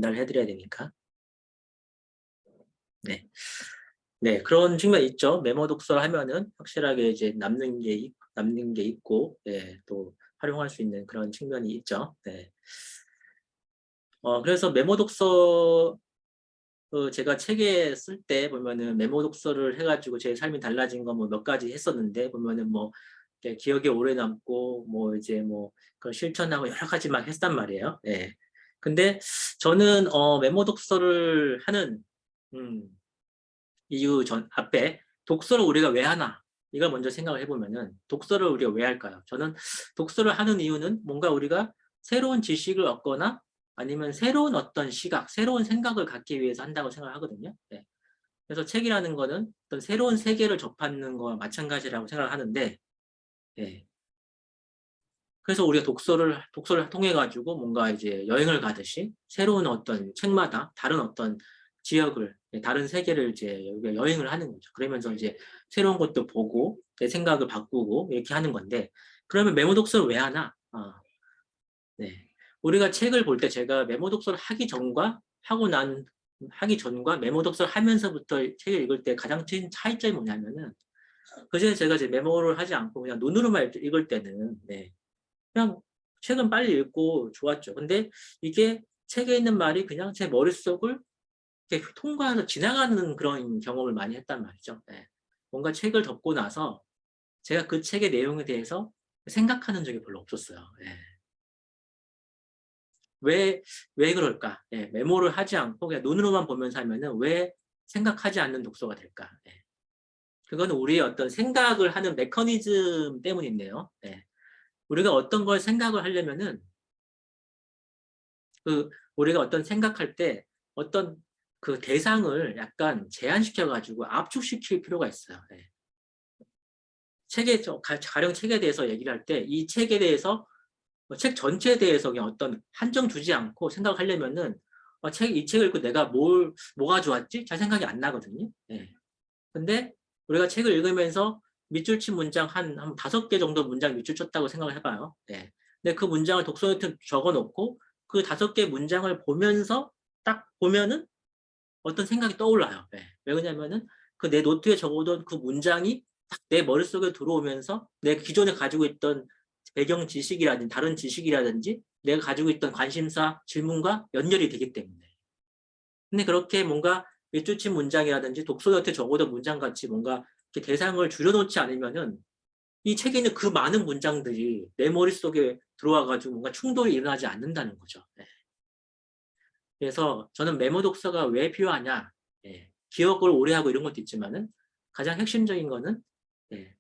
전달해드려야 되니까. 네. 네, 그런 측면이 있죠. 메모 독서를 하면은 확실하게 이제 남는 게 있고, 네, 또 활용할 수 있는 그런 측면이 있죠. 네. 그래서 메모 독서, 제가 책에 쓸 때 보면은 메모 독서를 해가지고 제 삶이 달라진 거 뭐 몇 가지 했었는데, 보면은 뭐, 이렇게 기억에 오래 남고, 뭐 이제 뭐, 그 실천하고 여러 가지 막 했단 말이에요. 네. 근데 저는, 메모 독서를 하는, 음, 이유 앞에 독서를 우리가 왜 하나? 이걸 먼저 생각을 해보면은 독서를 우리가 왜 할까요? 저는 독서를 하는 이유는 뭔가 우리가 새로운 지식을 얻거나 아니면 새로운 어떤 시각, 새로운 생각을 갖기 위해서 한다고 생각을 하거든요. 네. 그래서 책이라는 거는 어떤 새로운 세계를 접하는 거와 마찬가지라고 생각을 하는데, 예. 그래서 우리가 독서를 통해 가지고 뭔가 이제 여행을 가듯이 새로운 어떤 책마다 다른 어떤 지역을, 다른 세계를 이제 여행을 하는 거죠. 그러면서 이제 새로운 것도 보고 내 생각을 바꾸고 이렇게 하는 건데, 그러면 메모 독서를 왜 하나? 네. 우리가 책을 볼 때 제가 메모 독서를 하기 전과 메모 독서를 하면서부터 책을 읽을 때 가장 큰 차이점이 뭐냐면은, 그전에 제가 이제 메모를 하지 않고 그냥 눈으로만 읽을 때는, 네, 그냥 책은 빨리 읽고 좋았죠. 근데 이게 책에 있는 말이 그냥 제 머릿속을 이렇게 통과해서 지나가는 그런 경험을 많이 했단 말이죠. 네. 뭔가 책을 덮고 나서 제가 그 책의 내용에 대해서 생각하는 적이 별로 없었어요. 네. 왜, 왜 그럴까? 네. 메모를 하지 않고 그냥 눈으로만 보면서 하면은 왜 생각하지 않는 독서가 될까? 네. 그거는 우리의 어떤 생각을 하는 메커니즘 때문인데요. 네. 우리가 어떤 걸 생각을 하려면은 우리가 어떤 생각할 때 어떤 그 대상을 약간 제한시켜 가지고 압축시킬 필요가 있어요. 네. 가령 책에 대해서 얘기를 할 때 이 책에 대해서 책 전체에 대해서 그냥 어떤 한정 두지 않고 생각하려면은 이 책을 읽고 내가 뭐가 좋았지? 잘 생각이 안 나거든요. 네. 근데 우리가 책을 읽으면서 밑줄 친 문장 한 5개 정도 문장 밑줄 쳤다고 생각을 해봐요. 네. 근데 그 문장을 독서 노트에 적어 놓고 그 5개 문장을 보면서 딱 보면은 어떤 생각이 떠올라요. 네. 왜 그러냐면은 그 내 노트에 적어둔 그 문장이 딱 내 머릿속에 들어오면서 내 기존에 가지고 있던 배경 지식이라든지 다른 지식이라든지 내가 가지고 있던 관심사, 질문과 연결이 되기 때문에. 근데 그렇게 뭔가 밑줄 친 문장이라든지 독서 노트에 적어둔 문장 같이 뭔가 이렇게 대상을 줄여놓지 않으면은 이 책에 있는 그 많은 문장들이 내 머릿속에 들어와가지고 뭔가 충돌이 일어나지 않는다는 거죠. 네. 그래서 저는 메모 독서가 왜 필요하냐, 예, 기억을 오래 하고 이런 것도 있지만은 가장 핵심적인 거는, 예,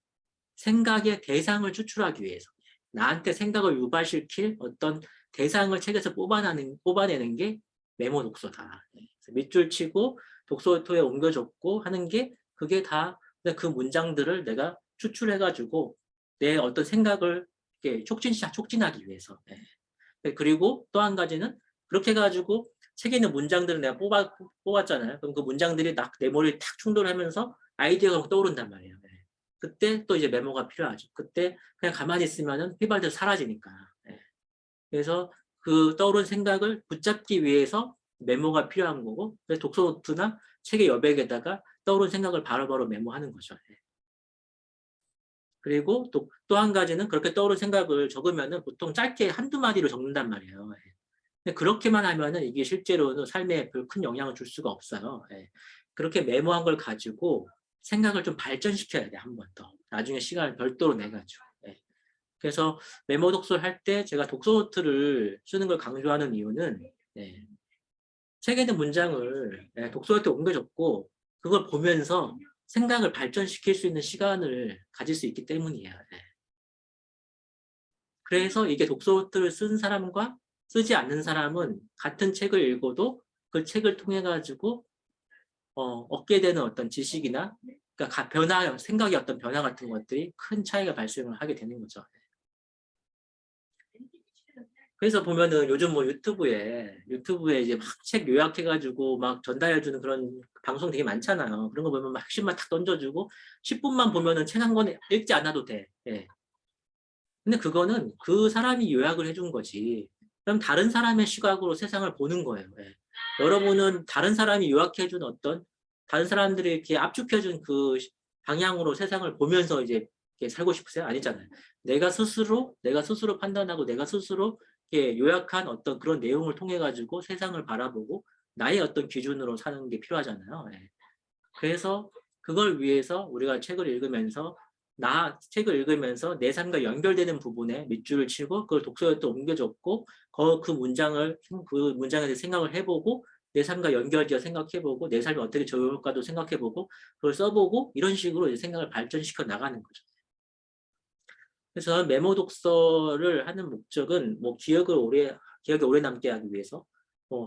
생각의 대상을 추출하기 위해서 나한테 생각을 유발시킬 어떤 대상을 책에서 뽑아내는 게 메모 독서다. 예, 밑줄 치고 독서토에 옮겨줬고 하는 게 그게 다 그 문장들을 내가 추출해가지고 내 어떤 생각을 이렇게 촉진하기 위해서. 예. 그리고 또 한 가지는 그렇게 해가지고 책에 있는 문장들을 내가 뽑았잖아요. 그럼 그 문장들이 딱 내 머리에 탁 충돌하면서 아이디어가 떠오른단 말이에요. 네. 그때 또 이제 메모가 필요하죠. 그때 그냥 가만히 있으면은 휘발들 사라지니까. 네. 그래서 그 떠오른 생각을 붙잡기 위해서 메모가 필요한 거고, 그래서 독서 노트나 책의 여백에다가 떠오른 생각을 바로바로 메모하는 거죠. 네. 그리고 또 한 가지는 그렇게 떠오른 생각을 적으면은 보통 짧게 한두 마디로 적는단 말이에요. 예. 근데 그렇게만 하면은 이게 실제로는 삶에 별 큰 영향을 줄 수가 없어요. 예. 그렇게 메모한 걸 가지고 생각을 좀 발전시켜야 돼, 한 번 더. 나중에 시간을 별도로 내가지고. 예. 그래서 메모 독서를 할 때 제가 독서 노트를 쓰는 걸 강조하는 이유는, 예, 책에 있는 문장을, 예, 독서 노트에 옮겨 적고 그걸 보면서 생각을 발전시킬 수 있는 시간을 가질 수 있기 때문이에요. 예. 그래서 이게 독서 노트를 쓴 사람과 쓰지 않는 사람은 같은 책을 읽어도 그 책을 통해 가지고 얻게 되는 어떤 지식이나, 그러니까 생각의 어떤 변화 같은 것들이 큰 차이가 발생을 하게 되는 거죠. 그래서 보면은 요즘 뭐 유튜브에 이제 막 책 요약해가지고 막 전달해주는 그런 방송 되게 많잖아요. 그런 거 보면 막 핵심만 탁 던져주고 10분만 보면은 책 한 권 읽지 않아도 돼. 예. 근데 그거는 그 사람이 요약을 해준 거지. 그럼 다른 사람의 시각으로 세상을 보는 거예요. 예. 여러분은 다른 사람이 요약해준 어떤 다른 사람들이 이렇게 압축해준 그 방향으로 세상을 보면서 이제 이렇게 살고 싶으세요? 아니잖아요. 내가 스스로 판단하고 내가 스스로 이렇게 요약한 어떤 그런 내용을 통해 가지고 세상을 바라보고 나의 어떤 기준으로 사는 게 필요하잖아요. 예. 그래서 그걸 위해서 우리가 책을 읽으면서 내 삶과 연결되는 부분에 밑줄을 치고 그걸 독서에 또 옮겨줬고 그 문장에 대해 생각을 해보고 내 삶과 연결되어 생각해보고 내 삶이 어떻게 적용할까도 생각해보고 그걸 써보고 이런 식으로 이제 생각을 발전시켜 나가는 거죠. 그래서 메모 독서를 하는 목적은 뭐 기억에 오래 남게 하기 위해서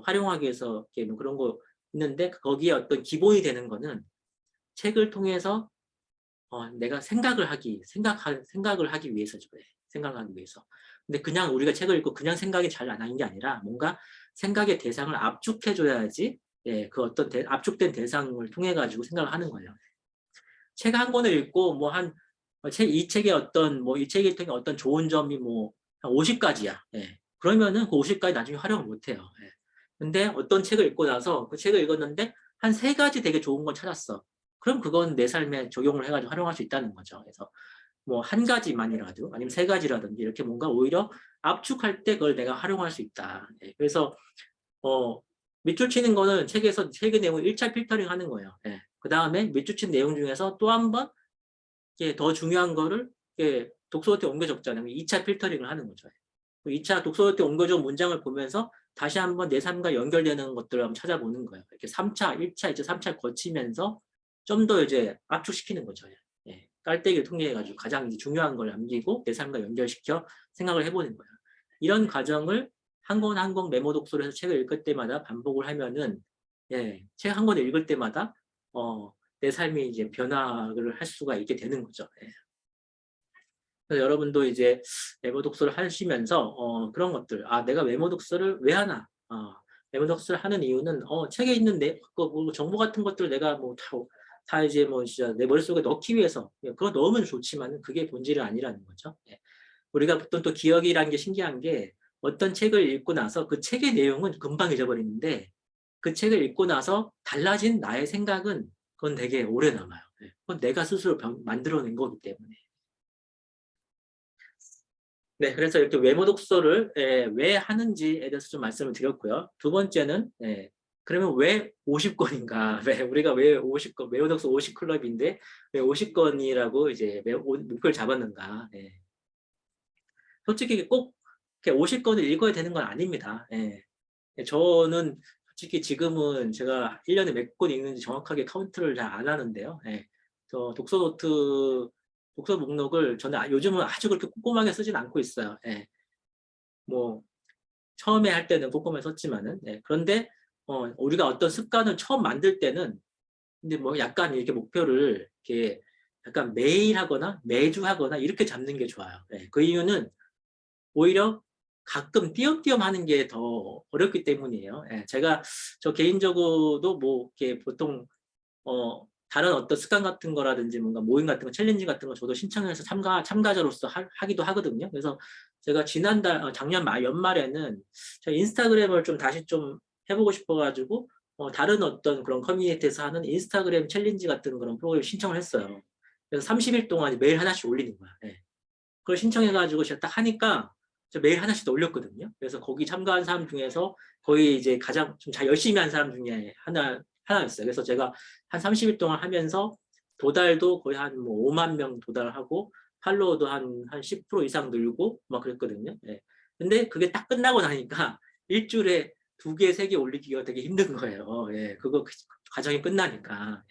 활용하기 위해서 이렇게 뭐 그런 거 있는데 거기에 어떤 기본이 되는 거는 책을 통해서 내가 생각을 하기 위해서죠. 예, 생각을 하기 위해서. 근데 그냥 우리가 책을 읽고 그냥 생각이 잘 안 하는 게 아니라 뭔가 생각의 대상을 압축해줘야지 예, 그 어떤 압축된 대상을 통해 가지고 생각을 하는 거예요. 책 한 권을 읽고 이 책의 이 책을 통해 어떤 좋은 점이 뭐 한 50가지야. 예. 그러면은 그 50가지 나중에 활용을 못 해요. 예. 근데 어떤 책을 읽고 나서 그 책을 읽었는데 한 3가지 되게 좋은 걸 찾았어. 그럼 그건 내 삶에 적용을 해가지고 활용할 수 있다는 거죠. 그래서 뭐 1가지만이라도 아니면 3가지라든지 이렇게 뭔가 오히려 압축할 때 그걸 내가 활용할 수 있다. 예. 그래서 어, 밑줄 치는 거는 책의 내용을 1차 필터링 하는 거예요. 예. 그 다음에 밑줄 친 내용 중에서 또 한 번 더 중요한 거를 독서노트에 옮겨 적잖아요. 2차 필터링을 하는 거죠. 2차 독서노트에 옮겨준 문장을 보면서 다시 한번 내 삶과 연결되는 것들을 한번 찾아보는 거예요. 이렇게 3차, 1차, 2차, 3차를 거치면서 좀 더 이제 압축시키는 거죠. 예. 깔때기를 통해가지고 가장 중요한 걸 남기고 내 삶과 연결시켜 생각을 해보는 거예요. 이런 과정을 한 권 한 권 메모 독서를 해서 책을 읽을 때마다 반복을 하면은 예, 책 한 권을 읽을 때마다 내 삶이 이제 변화를 할 수가 있게 되는 거죠. 예. 그래서 여러분도 이제 메모 독서를 하시면서 그런 것들, 내가 메모 독서를 왜 하나? 메모 독서를 하는 이유는 책에 있는 뭐 정보 같은 것들을 내가 뭐 다 이제 뭐 진짜 내 머릿속에 넣기 위해서 그거 넣으면 좋지만 그게 본질이 아니라는 거죠. 예. 우리가 보통 또 기억이라는 게 신기한 게 어떤 책을 읽고 나서 그 책의 내용은 금방 잊어버리는데 그 책을 읽고 나서 달라진 나의 생각은 그건 되게 오래 남아요. 예. 그건 내가 스스로 만들어낸 거기 때문에. 네, 그래서 이렇게 외모 독서를 왜 하는지에 대해서 좀 말씀을 드렸고요. 두 번째는 그러면 왜 50권인가? 왜 50권, 외모 독서 50클럽인데 왜 50권이라고 이제 목표를 잡았는가? 솔직히 꼭 50권을 읽어야 되는 건 아닙니다. 저는 솔직히 지금은 제가 1년에 몇 권 읽는지 정확하게 카운트를 잘 안 하는데요. 저 독서 목록을 저는 요즘은 아주 그렇게 꼼꼼하게 쓰진 않고 있어요. 뭐 처음에 할 때는 꼼꼼하게 썼지만은 그런데 우리가 어떤 습관을 처음 만들 때는 근데 뭐 약간 이렇게 목표를 이렇게 약간 매일 하거나 매주 하거나 이렇게 잡는 게 좋아요. 그 이유는 오히려 가끔 띄엄띄엄 하는 게 더 어렵기 때문이에요. 저 개인적으로도 뭐 이렇게 보통 다른 어떤 습관 같은 거라든지 뭔가 모임 같은 거, 챌린지 같은 거 저도 신청해서 참가자로서 하기도 하거든요. 그래서 제가 작년 연말에는 제가 인스타그램을 좀 다시 좀 해보고 싶어가지고 다른 어떤 그런 커뮤니티에서 하는 인스타그램 챌린지 같은 그런 프로그램 신청을 했어요. 그래서 30일 동안 매일 하나씩 올리는 거야. 그걸 신청해가지고 제가 딱 하니까 매일 하나씩 올렸거든요. 그래서 거기 참가한 사람 중에서 거의 이제 가장 좀 잘 열심히 한 사람 중에 하나였어요. 그래서 제가 한 30일 동안 하면서 도달도 거의 한 뭐 5만 명 도달하고 팔로워도 한 10% 이상 늘고 막 그랬거든요. 근데 그게 딱 끝나고 나니까 일주일에 2개, 3개 올리기가 되게 힘든 거예요. 그거 과정이 끝나니까.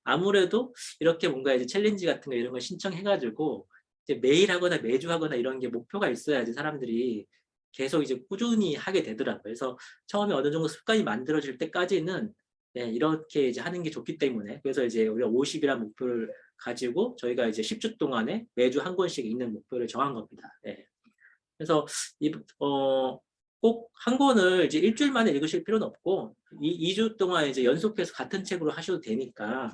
아무래도 이렇게 뭔가 이제 챌린지 같은 거 이런 걸 신청해가지고 이제 매일 하거나 매주 하거나 이런 게 목표가 있어야지 사람들이 계속 이제 꾸준히 하게 되더라고요. 그래서 처음에 어느 정도 습관이 만들어질 때까지는 이렇게 이제 하는 게 좋기 때문에 그래서 이제 우리가 50이라는 목표를 가지고 저희가 이제 10주 동안에 매주 한 권씩 읽는 목표를 정한 겁니다. 그래서 꼭 한 권을 이제 일주일 만에 읽으실 필요는 없고 2주 동안 이제 연속해서 같은 책으로 하셔도 되니까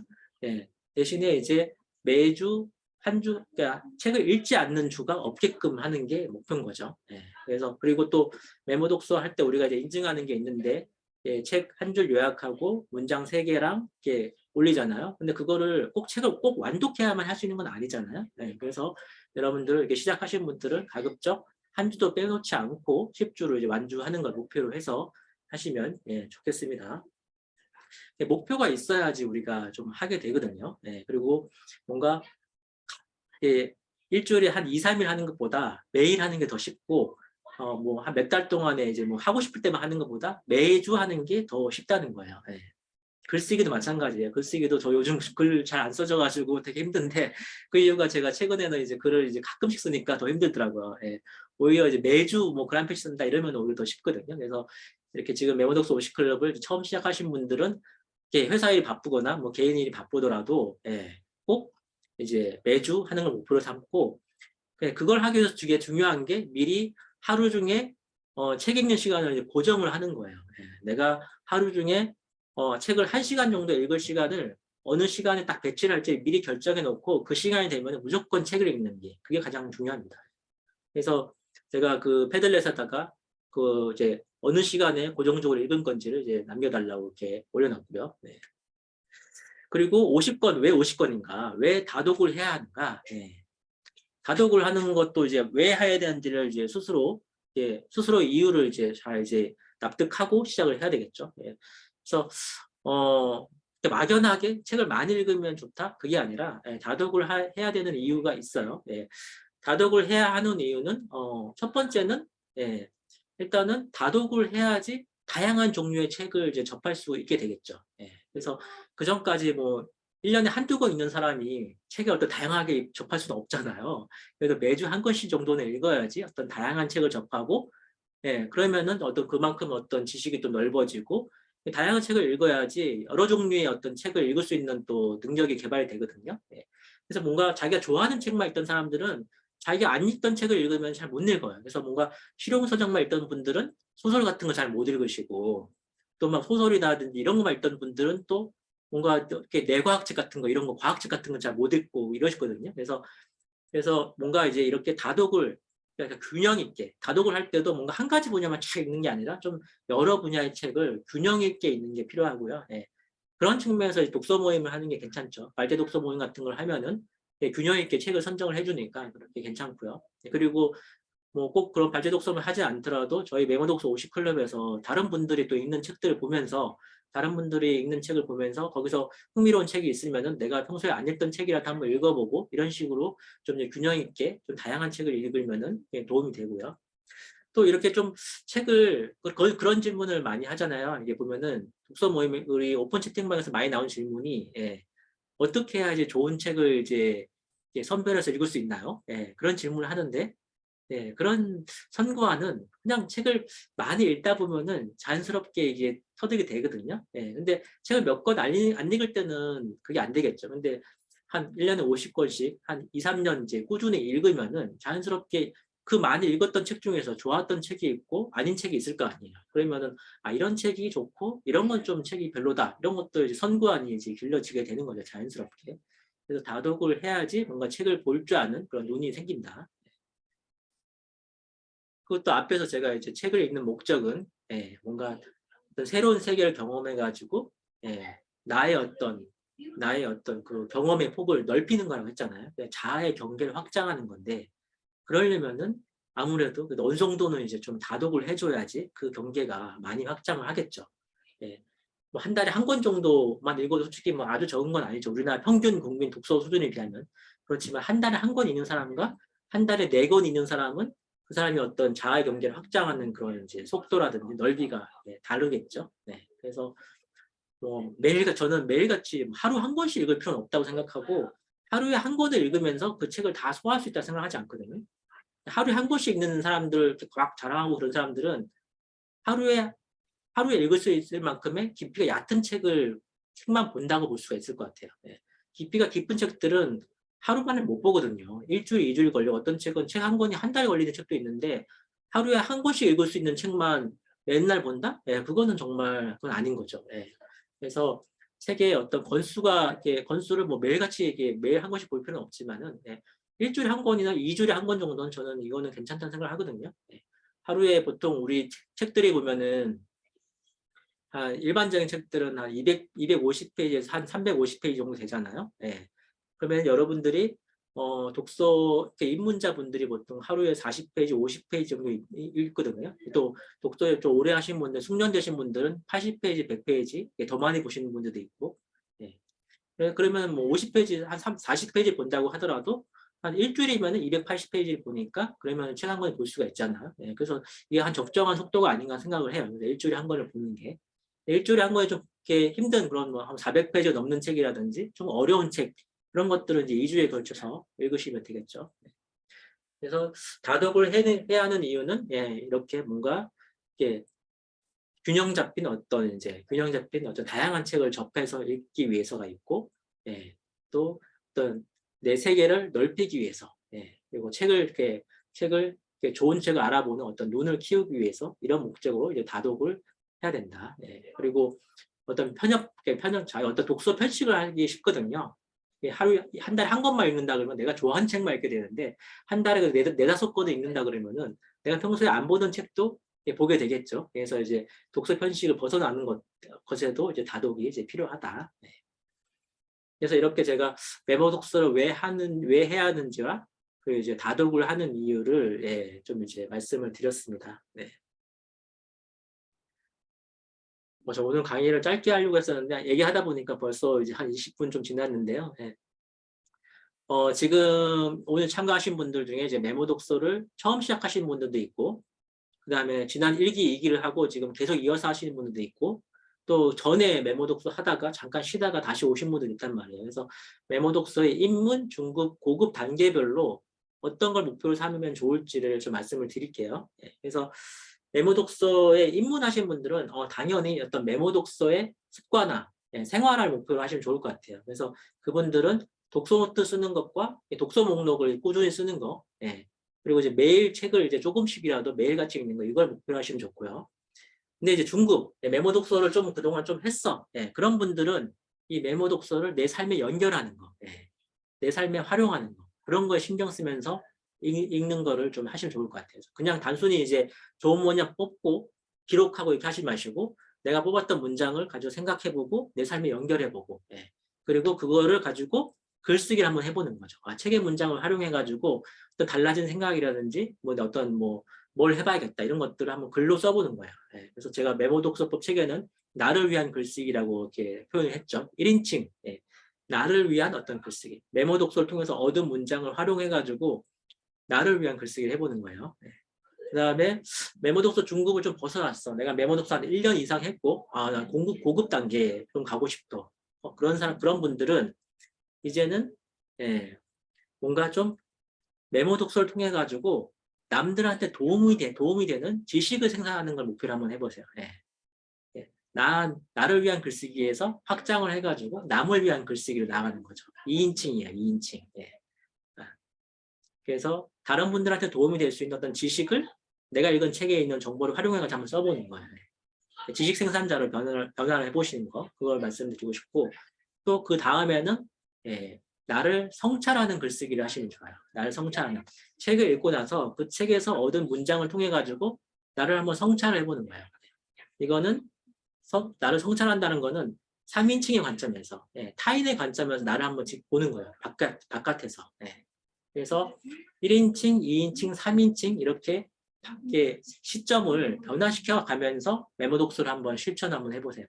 대신에 이제 매주 그러니까 책을 읽지 않는 주가 없게끔 하는 게 목표인 거죠. 그래서 그리고 또 메모 독서 할 때 우리가 이제 인증하는 게 있는데 예, 책 한 줄 요약하고 문장 3개랑 이렇게 올리잖아요. 근데 그거를 꼭 책을 꼭 완독해야만 할 수 있는 건 아니잖아요. 예, 그래서 여러분들 이렇게 시작하신 분들은 가급적 한 주도 빼놓지 않고 10주를 이제 완주하는 걸 목표로 해서 하시면 예, 좋겠습니다. 예, 목표가 있어야지 우리가 좀 하게 되거든요. 예, 그리고 뭔가 예, 일주일에 한 2, 3일 하는 것보다 매일 하는 게 더 쉽고 뭐 한 몇 달 동안에 이제 뭐 하고 싶을 때만 하는 것보다 매주 하는 게 더 쉽다는 거예요. 예. 글쓰기도 마찬가지예요. 글쓰기도 저 요즘 글 잘 안 써져 가지고 되게 힘든데 그 이유가 제가 최근에는 이제 글을 이제 가끔씩 쓰니까 더 힘들더라고요. 예. 오히려 이제 매주 뭐 글 한 편씩 쓴다 이러면 오히려 더 쉽거든요. 그래서 이렇게 지금 메모독서 50클럽을 처음 시작하신 분들은 이렇게 회사 일이 바쁘거나 뭐 개인 일이 바쁘더라도 예, 꼭 이제 매주 하는 걸 목표로 삼고 그걸 하기 위해서 되게 중요한 게 미리 하루 중에 책 읽는 시간을 이제 고정을 하는 거예요. 예, 내가 하루 중에 책을 1시간 정도 읽을 시간을 어느 시간에 딱 배치를 할지 미리 결정해 놓고 그 시간이 되면 무조건 책을 읽는 게 그게 가장 중요합니다. 그래서 제가 그 패들렛에다가 그 이제 어느 시간에 고정적으로 읽은 건지를 이제 남겨달라고 이렇게 올려놨고요. 네. 그리고 50권, 왜 50권인가? 왜 다독을 해야 하는가? 예. 다독을 하는 것도 이제 왜 해야 되는지를 이제 스스로 이유를 이제 잘 이제 납득하고 시작을 해야 되겠죠. 예. 그래서 막연하게 책을 많이 읽으면 좋다? 그게 아니라 예, 다독을 해야 되는 이유가 있어요. 예. 다독을 해야 하는 이유는 첫 번째는 예, 일단은 다독을 해야지 다양한 종류의 책을 이제 접할 수 있게 되겠죠. 예. 그래서 그 전까지 뭐 1년에 한두 권 읽는 사람이 책을 어떤 다양하게 접할 수는 없잖아요. 그래서 매주 한 권씩 정도는 읽어야지 어떤 다양한 책을 접하고 예, 그러면은 어떤 그만큼 어떤 지식이 또 넓어지고 다양한 책을 읽어야지 여러 종류의 어떤 책을 읽을 수 있는 또 능력이 개발되거든요. 예. 그래서 뭔가 자기가 좋아하는 책만 읽던 사람들은 자기가 안 읽던 책을 읽으면 잘 못 읽어요. 그래서 뭔가 실용서적만 읽던 분들은 소설 같은 거 잘 못 읽으시고 또 막 소설이라든지 이런 거만 읽던 분들은 또 뭔가 이렇게 내과학책 같은 거 이런 거 과학책 같은 거 잘 못 읽고 이러시거든요. 그래서 뭔가 이제 이렇게 다독을 그러니까 균형 있게 다독을 할 때도 뭔가 한 가지 분야만 쫙 읽는 게 아니라 좀 여러 분야의 책을 균형 있게 읽는 게 필요하고요. 예. 그런 측면에서 독서 모임을 하는 게 괜찮죠. 말대 독서 모임 같은 걸 하면은 예, 균형 있게 책을 선정을 해주니까 그렇게 괜찮고요. 예, 그리고 뭐 꼭 그런 발제 독서를 하지 않더라도 저희 메모독서 50클럽에서 다른 분들이 또 읽는 책들을 보면서 다른 분들이 읽는 책을 보면서 거기서 흥미로운 책이 있으면은 내가 평소에 안 읽던 책이라도 한번 읽어보고 이런 식으로 좀 균형 있게 좀 다양한 책을 읽으면은 도움이 되고요. 또 이렇게 좀 책을 그런 질문을 많이 하잖아요. 이게 보면은 독서 모임 우리 오픈 채팅방에서 많이 나온 질문이 예, 어떻게 해야지 좋은 책을 이제 선별해서 읽을 수 있나요? 예, 그런 질문을 하는데 네, 그런 선고안은 그냥 책을 많이 읽다 보면은 자연스럽게 이게 터득이 되거든요. 예, 근데 책을 몇 권 안 읽을 때는 그게 안 되겠죠. 근데 한 1년에 50권씩 한 2, 3년 이제 꾸준히 읽으면은 자연스럽게 그 많이 읽었던 책 중에서 좋았던 책이 있고 아닌 책이 있을 거 아니에요. 그러면은 아, 이런 책이 좋고 이런 건 좀 책이 별로다. 이런 것도 이제 선고안이 이제 길러지게 되는 거죠. 자연스럽게. 그래서 다독을 해야지 뭔가 책을 볼 줄 아는 그런 눈이 생긴다. 그것도 앞에서 제가 이제 책을 읽는 목적은 예, 뭔가 어떤 새로운 세계를 경험해가지고 예, 나의 어떤 그 경험의 폭을 넓히는 거라고 했잖아요. 자아의 경계를 확장하는 건데 그러려면은 아무래도 어느 정도는 이제 좀 다독을 해줘야지 그 경계가 많이 확장을 하겠죠. 예. 뭐 한 달에 한 권 정도만 읽어도 솔직히 뭐 아주 적은 건 아니죠. 우리나라 평균 국민 독서 수준에 비하면. 그렇지만 한 달에 한 권 읽는 사람과 한 달에 4권 읽는 사람은 그 사람이 어떤 자아의 경계를 확장하는 그런 이제 속도라든지 넓이가 네, 다르겠죠. 네. 그래서 뭐 저는 매일같이 하루 한 권씩 읽을 필요는 없다고 생각하고 하루에 한 권을 읽으면서 그 책을 다 소화할 수 있다고 생각하지 않거든요. 하루에 한 권씩 읽는 사람들, 이렇게 막 자랑하고 그런 사람들은 하루에 하루에 읽을 수 있을 만큼의 깊이가 얕은 책만 본다고 볼 수가 있을 것 같아요. 예. 깊이가 깊은 책들은 하루 만에 못 보거든요. 일주일, 2주일 걸려. 어떤 책은 책 한 권이 한 달 걸리는 책도 있는데 하루에 한 권씩 읽을 수 있는 책만 맨날 본다? 예, 그거는 정말 그건 아닌 거죠. 예. 그래서 책의 어떤 건수를 뭐 매일같이 매일 한 권씩 볼 필요는 없지만은 예. 일주일에 한 권이나 2주일에 한 권 정도는 저는 이거는 괜찮다는 생각을 하거든요. 예. 하루에 보통 우리 책들이 보면은 일반적인 책들은 한 250페이지에서 한 350페이지 정도 되잖아요. 예. 그러면 여러분들이 독서 입문자분들이 보통 하루에 40페이지, 50페이지 정도 읽거든요. 또 독서에 좀 오래 하신 분들, 숙련되신 분들은 80페이지, 100페이지 더 많이 보시는 분들도 있고. 예. 그러면 뭐 50페이지, 한 40페이지 본다고 하더라도 한 일주일이면 280페이지를 보니까 그러면 책 한 권 볼 수가 있잖아요. 예. 그래서 이게 한 적정한 속도가 아닌가 생각을 해요. 일주일에 한 권을 보는 게. 일주일에 한 권에 좀 이렇게 힘든 그런 뭐 한 400페이지 넘는 책이라든지 좀 어려운 책 그런 것들은 이제 2주에 걸쳐서 읽으시면 되겠죠. 그래서 다독을 해야 하는 이유는 이렇게 뭔가 이렇게 균형 잡힌 어떤 다양한 책을 접해서 읽기 위해서가 있고, 또 어떤 내 세계를 넓히기 위해서, 그리고 책을 이렇게 좋은 책을 알아보는 어떤 눈을 키우기 위해서 이런 목적으로 이제 다독을 해야 된다. 그리고 어떤 어떤 독서 편식을 하기 쉽거든요. 하루에 한 달에 한 권만 읽는다 그러면 내가 좋아하는 책만 읽게 되는데 한 달에 네다섯 권을 읽는다 그러면은 내가 평소에 안 보던 책도 보게 되겠죠. 그래서 이제 독서 편식을 벗어나는 것에도 이제 다독이 이제 필요하다. 그래서 이렇게 제가 메모 독서를 왜 해야 하는지와 그 이제 다독을 하는 이유를 좀 이제 말씀을 드렸습니다. 네. 저 오늘 강의를 짧게 하려고 했었는데 얘기하다 보니까 벌써 이제 한 20분 좀 지났는데요. 지금 오늘 참가하신 분들 중에 이제 메모 독서를 처음 시작하신 분들도 있고, 그 다음에 지난 1기, 2기를 하고 지금 계속 이어서 하시는 분들도 있고, 또 전에 메모 독서 하다가 잠깐 쉬다가 다시 오신 분들 있단 말이에요. 그래서 메모 독서의 입문, 중급, 고급 단계별로 어떤 걸 목표로 삼으면 좋을지를 좀 말씀을 드릴게요. 그래서 메모 독서에 입문하신 분들은 당연히 어떤 메모 독서의 습관화, 생활을 목표로 하시면 좋을 것 같아요. 그래서 그분들은 독서 노트 쓰는 것과 독서 목록을 꾸준히 쓰는 거, 그리고 이제 매일 책을 이제 조금씩이라도 매일같이 읽는 거, 이걸 목표로 하시면 좋고요. 근데 이제 중급, 메모 독서를 좀 그동안 좀 했어. 그런 분들은 이 메모 독서를 내 삶에 연결하는 거, 내 삶에 활용하는 거, 그런 거에 신경 쓰면서 읽는 거를 좀 하시면 좋을 것 같아요. 그냥 단순히 이제 좋은 문장 뽑고 기록하고 이렇게 하지 마시고 내가 뽑았던 문장을 가지고 생각해보고 내 삶에 연결해보고, 그리고 그거를 가지고 글쓰기를 한번 해보는 거죠. 책의 문장을 활용해가지고 또 달라진 생각이라든지 뭘 해봐야겠다 이런 것들을 한번 글로 써보는 거예요. 그래서 제가 메모 독서법 책에는 나를 위한 글쓰기라고 이렇게 표현을 했죠. 1인칭, 나를 위한 어떤 글쓰기. 메모 독서를 통해서 얻은 문장을 활용해가지고 나를 위한 글쓰기를 해보는 거예요. 그 다음에 메모 독서 중급을 좀 벗어났어. 내가 메모 독서 한 1년 이상 했고, 난 고급 단계에 좀 가고 싶어. 그런 분들은 이제는 뭔가 좀 메모 독서를 통해 가지고 남들한테 도움이 되는 지식을 생산하는 걸 목표로 한번 해보세요. 나를 위한 글쓰기에서 확장을 해가지고 남을 위한 글쓰기로 나가는 거죠. 2인칭이에요, 2인칭. 그래서 다른 분들한테 도움이 될 수 있는 어떤 지식을 내가 읽은 책에 있는 정보를 활용해서 한번 써보는 거예요. 지식 생산자로 변화를 해보시는 거, 그걸 말씀드리고 싶고, 또 그 다음에는 나를 성찰하는 글쓰기를 하시면 좋아요. 나를 성찰하는. 책을 읽고 나서 그 책에서 얻은 문장을 통해 가지고 나를 한번 성찰을 해보는 거예요. 이거는 나를 성찰한다는 거는 3인칭의 관점에서, 타인의 관점에서 나를 한번 보는 거예요. 바깥에서. 그래서 1인칭, 2인칭, 3인칭 이렇게 시점을 변화시켜 가면서 메모 독서를 한번 실천 한번 해보세요.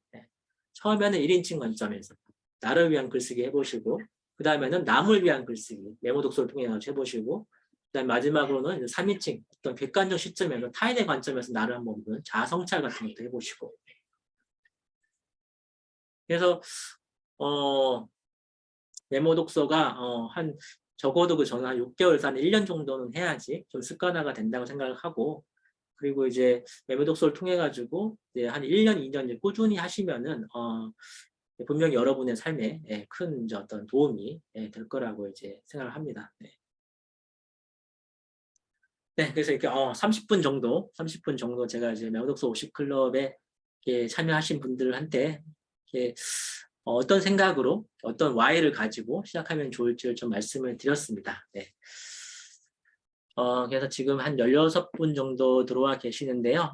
처음에는 1인칭 관점에서 나를 위한 글쓰기 해보시고, 그 다음에는 남을 위한 글쓰기, 메모 독서를 통해 해보시고, 그 다음 마지막으로는 3인칭, 어떤 객관적 시점에서 타인의 관점에서 나를 한번 보는 자아 성찰 같은 것도 해보시고. 그래서 메모 독서가 적어도 저는 한 6개월에서 한 1년 정도는 해야지 좀 습관화가 된다고 생각을 하고, 그리고 이제 메모 독서를 통해 가지고 이제 한 1년, 2년 꾸준히 하시면은 분명히 여러분의 삶에 큰 이제 어떤 도움이 될 거라고 이제 생각을 합니다. 그래서 이렇게 30분 정도 제가 이제 메모 독서 50클럽에 참여하신 분들한테 어떤 생각으로 어떤 why를 가지고 시작하면 좋을지를 좀 말씀을 드렸습니다. 그래서 지금 한 16분 정도 들어와 계시는데요.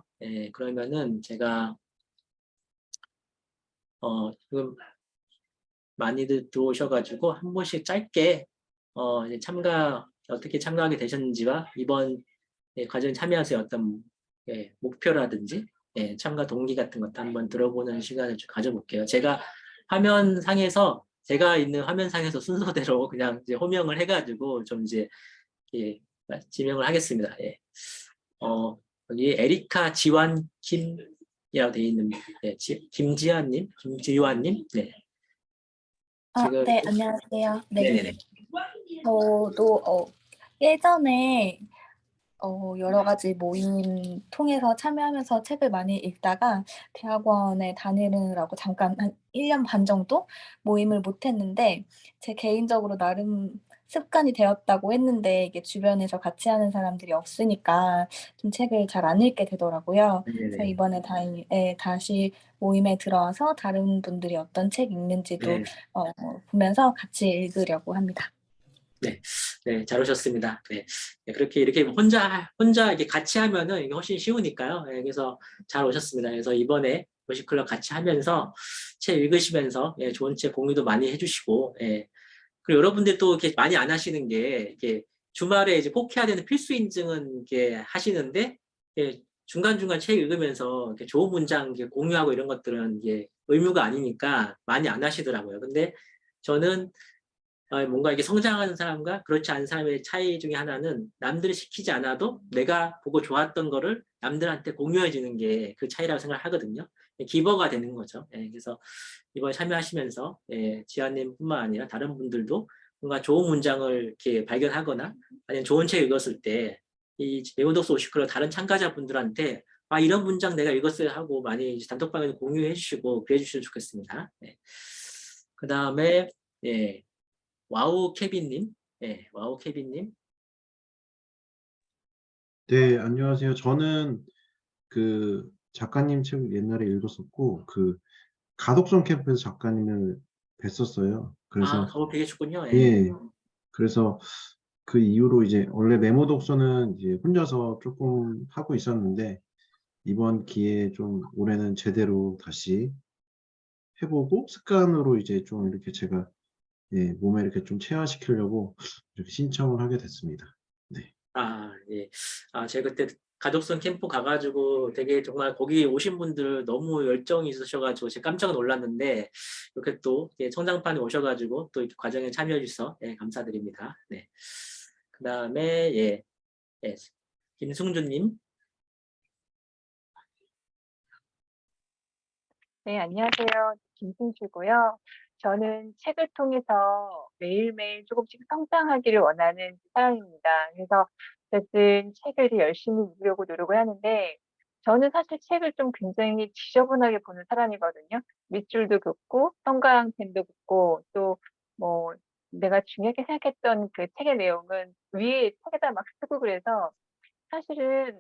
그러면은 제가 지금 많이들 들어오셔가지고 한 번씩 짧게 이제 어떻게 참가하게 되셨는지와 이번 과정에 참여하세요 어떤 목표라든지 참가 동기 같은 것도 한번 들어보는 시간을 좀 가져볼게요. 제가 제가 있는 화면상에서 순서대로 그냥 이제 호명을 해가지고 좀 이제 지명을 하겠습니다. 여기 에리카 지완 김이라고 되어 있는 김지환님, 네. 지금 네, 안녕하세요. 네. 네네네. 저도 예전에 여러 가지 모임 통해서 참여하면서 책을 많이 읽다가 대학원에 다니느라고 잠깐 한 1년 반 정도 모임을 못 했는데, 제 개인적으로 나름 습관이 되었다고 했는데 이게 주변에서 같이 하는 사람들이 없으니까 좀 책을 잘 안 읽게 되더라고요. 그래서 네네. 이번에 다시 모임에 들어와서 다른 분들이 어떤 책 읽는지도 네. 보면서 같이 읽으려고 합니다. 네, 잘 오셨습니다. 그렇게 이렇게 혼자 이렇게 같이 하면은 이게 훨씬 쉬우니까요. 그래서 잘 오셨습니다. 그래서 이번에 도시클럽 같이 하면서 책 읽으시면서 좋은 책 공유도 많이 해주시고, 그리고 여러분들 또 이렇게 많이 안 하시는 게 이렇게 주말에 이제 꼭 해야 되는 필수 인증은 이렇게 하시는데 중간중간 책 읽으면서 이렇게 좋은 문장 이렇게 공유하고 이런 것들은 이게 의무가 아니니까 많이 안 하시더라고요. 근데 저는 뭔가 이게 성장하는 사람과 그렇지 않은 사람의 차이 중에 하나는 남들이 시키지 않아도 내가 보고 좋았던 거를 남들한테 공유해 주는 게 그 차이라고 생각하거든요. 기버가 되는 거죠. 그래서 이번에 참여하시면서 지아님뿐만 아니라 다른 분들도 뭔가 좋은 문장을 이렇게 발견하거나 아니면 좋은 책 읽었을 때 이 네오독스 오시클럽 다른 참가자분들한테 이런 문장 내가 읽었어요 하고 많이 단톡방에 공유해 주시고 그래 주시면 좋겠습니다. 그 다음에 와우 케빈님, 와우 케빈님. 네, 안녕하세요. 저는 그 작가님 책을 옛날에 읽었었고, 그 가독성 캠프에서 작가님을 뵀었어요. 그래서, 가고 되겠군요. 예, 그래서 그 이후로 이제 원래 메모 독서는 이제 혼자서 조금 하고 있었는데, 이번 기회에 좀 올해는 제대로 다시 해보고 습관으로 이제 좀 이렇게 제가 몸에 이렇게 좀 체화시키려고 이렇게 신청을 하게 됐습니다. 네. 예. 제가 그때 가족성 캠프 가가지고 되게 정말 거기 오신 분들 너무 열정이 있으셔가지고 제가 깜짝 놀랐는데 이렇게 또 청장판에 오셔가지고 또 이렇게 과정에 참여해 주셔서 감사드립니다. 네. 그 다음에 김승준님. 네, 안녕하세요. 김승주고요. 저는 책을 통해서 매일매일 조금씩 성장하기를 원하는 사람입니다. 그래서 어쨌든 책을 열심히 읽으려고 노력을 하는데, 저는 사실 책을 좀 굉장히 지저분하게 보는 사람이거든요. 밑줄도 긋고, 형광펜도 긋고, 또 뭐 내가 중요하게 생각했던 그 책의 내용은 위에 책에다 막 쓰고 그래서 사실은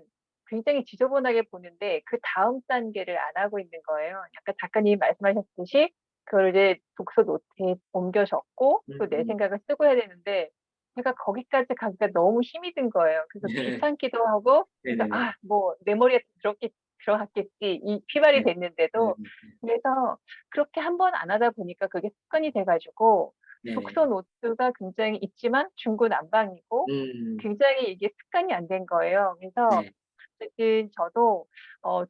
굉장히 지저분하게 보는데 그다음 단계를 안 하고 있는 거예요. 약간 작가님이 말씀하셨듯이 그걸 이제 독서 노트에 옮겨 적고 또 내 생각을 쓰고 해야 되는데 제가 거기까지 가기가 너무 힘이 든 거예요. 그래서 네. 귀찮기도 하고 그래서 네네네. 뭐 내 머리에 들어갔겠지 이 피발이 네. 됐는데도 그래서 그렇게 한 번 안 하다 보니까 그게 습관이 돼 가지고 네네. 독서 노트가 굉장히 있지만 중구난방이고 굉장히 이게 습관이 안 된 거예요. 그래서 네. 어쨌든 저도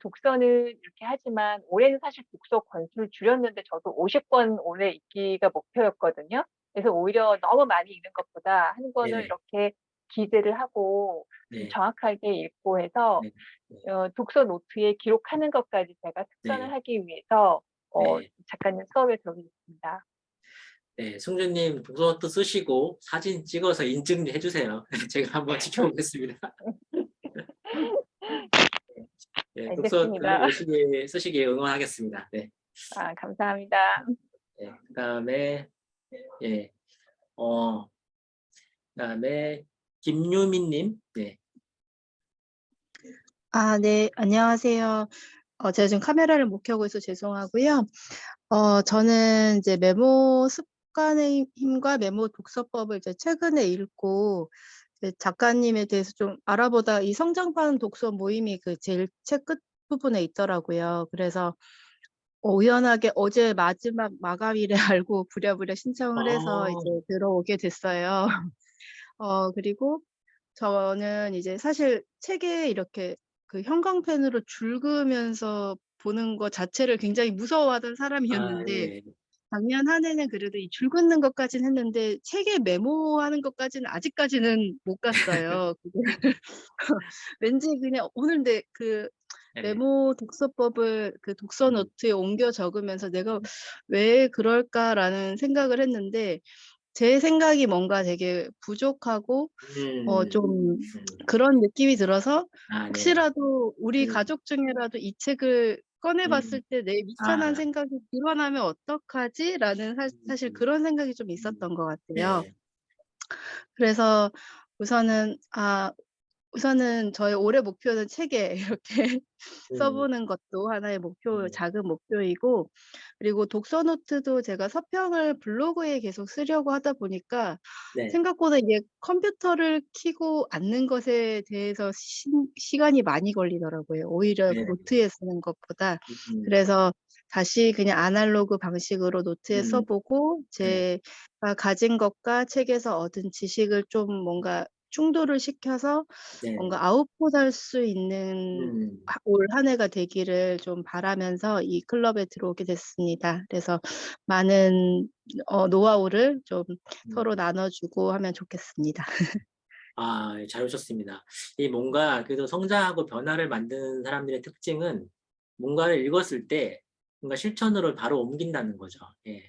독서는 이렇게 하지만 올해는 사실 독서 권수를 줄였는데 저도 50권 올해 읽기가 목표였거든요. 그래서 오히려 너무 많이 읽는 것보다 한 권을 네네. 이렇게 기재를 하고 좀 네. 정확하게 읽고 해서 네. 독서 노트에 기록하는 것까지 제가 습관을 네. 하기 위해서 네. 작가님 수업에 들어오겠습니다. 네, 승준님 독서노트 쓰시고 사진 찍어서 인증 해주세요. 제가 한번 지켜보겠습니다. 독서노트 알겠습니다. 쓰시길 응원하겠습니다. 네. 감사합니다. 그다음에 예, 어, 그다음에 김유민님, 네, 네, 안녕하세요. 제가 지금 카메라를 못 켜고 있어 죄송하고요. 저는 이제 메모 습관의 힘과 메모 독서법을 이제 최근에 읽고 이제 작가님에 대해서 좀 알아보다 이 성장판 독서 모임이 그 제일 책 끝부분에 있더라고요. 그래서 우연하게 어제 마지막 마감일에 알고 부랴부랴 신청을 해서 이제 아, 들어오게 됐어요. 그리고 저는 이제 사실 책에 이렇게 그 형광펜으로 줄 그으면서 보는 거 자체를 굉장히 무서워하던 사람이었는데 예. 작년 한 해는 그래도 이 줄 긋는 것까지는 했는데 책에 메모하는 것까지는 아직까지는 못 갔어요. 그게 왠지 그냥 오늘 근데 그 예. 메모 독서법을 그 독서 노트에 옮겨 적으면서 '내가 왜 그럴까?'라는 생각을 했는데 제 생각이 뭔가 되게 부족하고 음, 좀 음. 그런 느낌이 들어서 아, 네. 혹시라도 우리 음, 가족 중에라도 이 책을 꺼내 음. 봤을 때 '내 미천한 아, 생각이 드러나면 어떡하지?'라는 사실 그런 생각이 좀 음. 있었던 것 같아요. 네. 그래서 우선은 저의 올해 목표는 책에 이렇게 써 음, 보는 것도 하나의 목표 음. 작은 목표이고 그리고 독서 노트도 제가 서평을 블로그에 계속 쓰려고 하다 보니까 네. 생각보다 이게 컴퓨터를 켜고 앉는 것에 대해서 시간이 많이 걸리더라고요, 오히려 네. 노트에 쓰는 것보다. 음, 그래서 다시 그냥 아날로그 방식으로 노트에 써 음. 보고 네. 제가 가진 것과 책에서 얻은 지식을 좀 뭔가 충돌을 시켜서 네. 뭔가 아웃풋할 수 있는 음, 올 한 해가 되기를 좀 바라면서 이 클럽에 들어오게 됐습니다. 그래서 많은 노하우를 좀 음. 서로 나눠 주고 하면 좋겠습니다. 아, 잘 오셨습니다. 이 뭔가 그래도 성장하고 변화를 만드는 사람들의 특징은 뭔가를 읽었을 때 뭔가 실천으로 바로 옮긴다는 거죠. 예.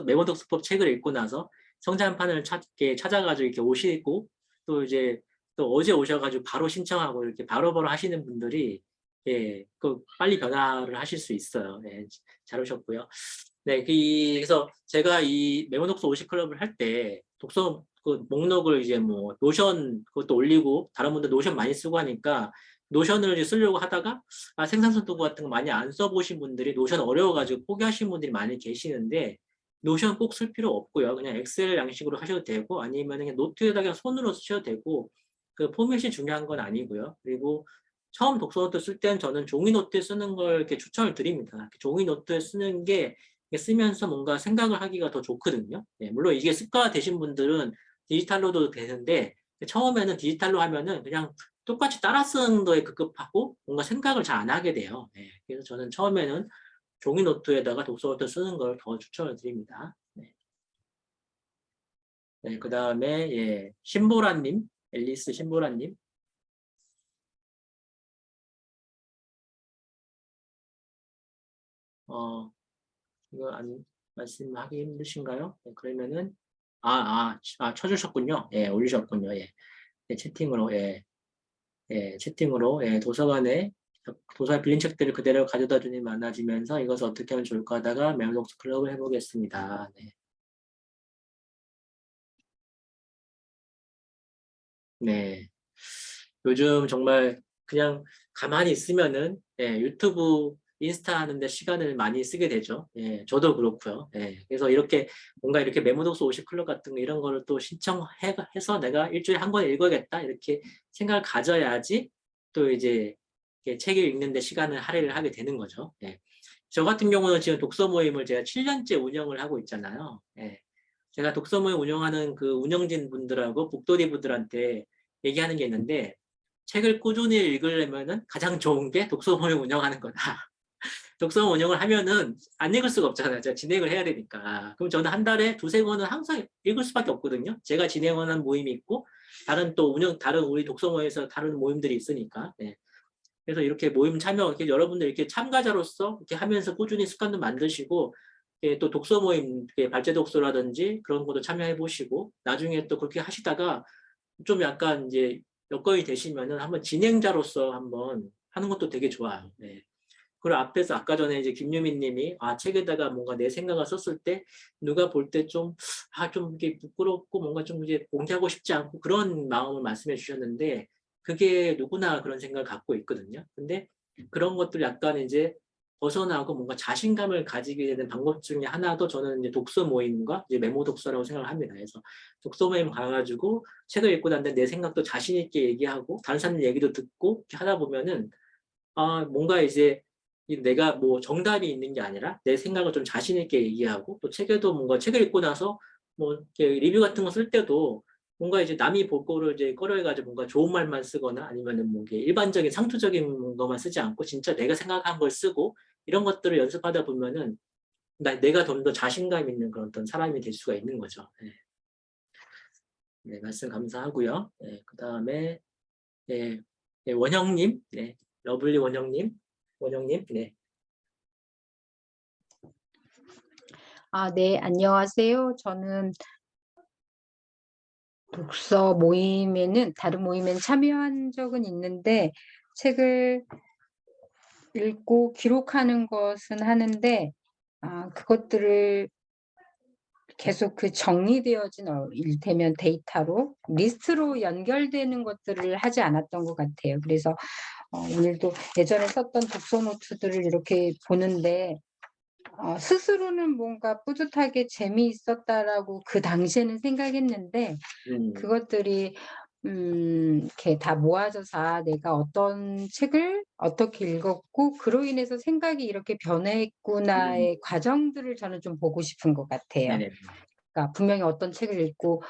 메모 독서법 책을 읽고 나서 성장판을 찾아가지고 이렇게 오시고 또 이제 또 어제 오셔가지고 바로 신청하고 이렇게 바로바로 하시는 분들이 예, 그 빨리 변화를 하실 수 있어요. 예, 잘 오셨고요. 네, 그래서 제가 이 메모 독서 50 클럽을 할 때 독서 그 목록을 이제 뭐 노션 그것도 올리고 다른 분들 노션 많이 쓰고 하니까 노션을 이제 쓰려고 하다가 생산성 도구 같은 거 많이 안 써보신 분들이 노션 어려워가지고 포기하신 분들이 많이 계시는데 노션 꼭 쓸 필요 없고요. 그냥 엑셀 양식으로 하셔도 되고 아니면 그냥 노트에다가 그냥 손으로 쓰셔도 되고 그 포맷이 중요한 건 아니고요. 그리고 처음 독서 노트 쓸 때는 저는 종이 노트에 쓰는 걸 이렇게 추천을 드립니다. 종이 노트에 쓰는 게 쓰면서 뭔가 생각을 하기가 더 좋거든요. 네, 물론 이게 습관화 되신 분들은 디지털로도 되는데 처음에는 디지털로 하면은 그냥 똑같이 따라 쓰는 거에 급급하고 뭔가 생각을 잘 안 하게 돼요. 네, 그래서 저는 처음에는 종이 노트에다가 독서 노트 쓰는 걸 더 추천을 드립니다. 네, 네, 그 다음에 예, 신보라님, 앨리스 신보라님. 어, 이거 말씀하기 힘드신가요? 네, 그러면은 쳐주셨군요. 예, 올리셨군요. 예, 네, 채팅으로 예. 예, 채팅으로 예, 도서관 빌린 책들을 그대로 가져다 주니 많아지면서 이것을 어떻게 하면 좋을까 하다가 메모독스 클럽을 해보겠습니다. 네. 네. 요즘 정말 그냥 가만히 있으면은 예, 유튜브, 인스타 하는데 시간을 많이 쓰게 되죠. 예, 저도 그렇고요. 예, 그래서 이렇게 뭔가 이렇게 메모독서 50 클럽 같은 거 이런 거를 또 신청해서 내가 일주일에 한 권 읽어야겠다 이렇게 생각을 가져야지 또 이제 이렇게 책을 읽는데 시간을 할애를 하게 되는 거죠. 예. 저 같은 경우는 지금 독서 모임을 제가 7년째 운영을 하고 있잖아요. 예. 제가 독서 모임 운영하는 그 운영진 분들하고 북도리 분들한테 얘기하는 게 있는데 책을 꾸준히 읽으려면은 가장 좋은 게 독서 모임 운영하는 거다. 독서 모임 운영을 하면은 안 읽을 수가 없잖아요. 제가 진행을 해야 되니까. 그럼 저는 한 달에 두세 권은 항상 읽을 수밖에 없거든요. 제가 진행하는 모임이 있고 다른 우리 독서 모임에서 다른 모임들이 있으니까. 네. 그래서 이렇게 모임 참여, 이렇게 여러분들 이렇게 참가자로서 이렇게 하면서 꾸준히 습관도 만드시고, 또 독서 모임, 발제 독서라든지 그런 것도 참여해 보시고, 나중에 또 그렇게 하시다가 좀 약간 이제 여건이 되시면은 한번 진행자로서 한번 하는 것도 되게 좋아요. 네. 그리고 앞에서 아까 전에 이제 김유민 님이 책에다가 뭔가 내 생각을 썼을 때 누가 볼 때 좀 이게 부끄럽고 뭔가 좀 이제 공개하고 싶지 않고 그런 마음을 말씀해 주셨는데 그게 누구나 그런 생각을 갖고 있거든요. 근데 그런 것들 약간 이제 벗어나고 뭔가 자신감을 가지게 되는 방법 중에 하나도 저는 이제 독서 모임과 이제 메모 독서라고 생각을 합니다. 그래서 독서 모임 가가지고 책을 읽고 났는데 내 생각도 자신 있게 얘기하고 다른 사람 얘기도 듣고 이렇게 하다 보면은 뭔가 이제 내가 뭐 정답이 있는 게 아니라 내 생각을 좀 자신 있게 얘기하고 또 책에도 뭔가 책을 읽고 나서 뭐 이렇게 리뷰 같은 거 쓸 때도 뭔가 이제 남이 볼 거를 이제 꺼려해가지고 뭔가 좋은 말만 쓰거나 아니면은 뭐 이게 일반적인 상투적인 것만 쓰지 않고 진짜 내가 생각한 걸 쓰고 이런 것들을 연습하다 보면은 내가 좀 더 자신감 있는 그런 어떤 사람이 될 수가 있는 거죠. 네, 네, 말씀 감사하고요. 네, 그 다음에 네, 네, 원영님, 네, 러블리 원영님, 네, 네, 안녕하세요. 저는 독서 모임에는, 다른 모임에는 참여한 적은 있는데, 책을 읽고 기록하는 것은 하는데, 그것들을 계속 그 정리되어진, 이를테면 데이터로, 리스트로 연결되는 것들을 하지 않았던 것 같아요. 그래서 오늘도 예전에 썼던 독서 노트들을 이렇게 보는데, 스스로는 뭔가 뿌듯하게 재미있었다라고 그 당시에는 생각했는데 그것들이 이렇게 다 모아져서 내가 어떤 책을 어떻게 읽었고 그로 인해서 생각이 이렇게 변했구나의 과정들을 저는 좀 보고 싶은 것 같아요. 네네, 그러니까 분명히 어떤 책을 읽고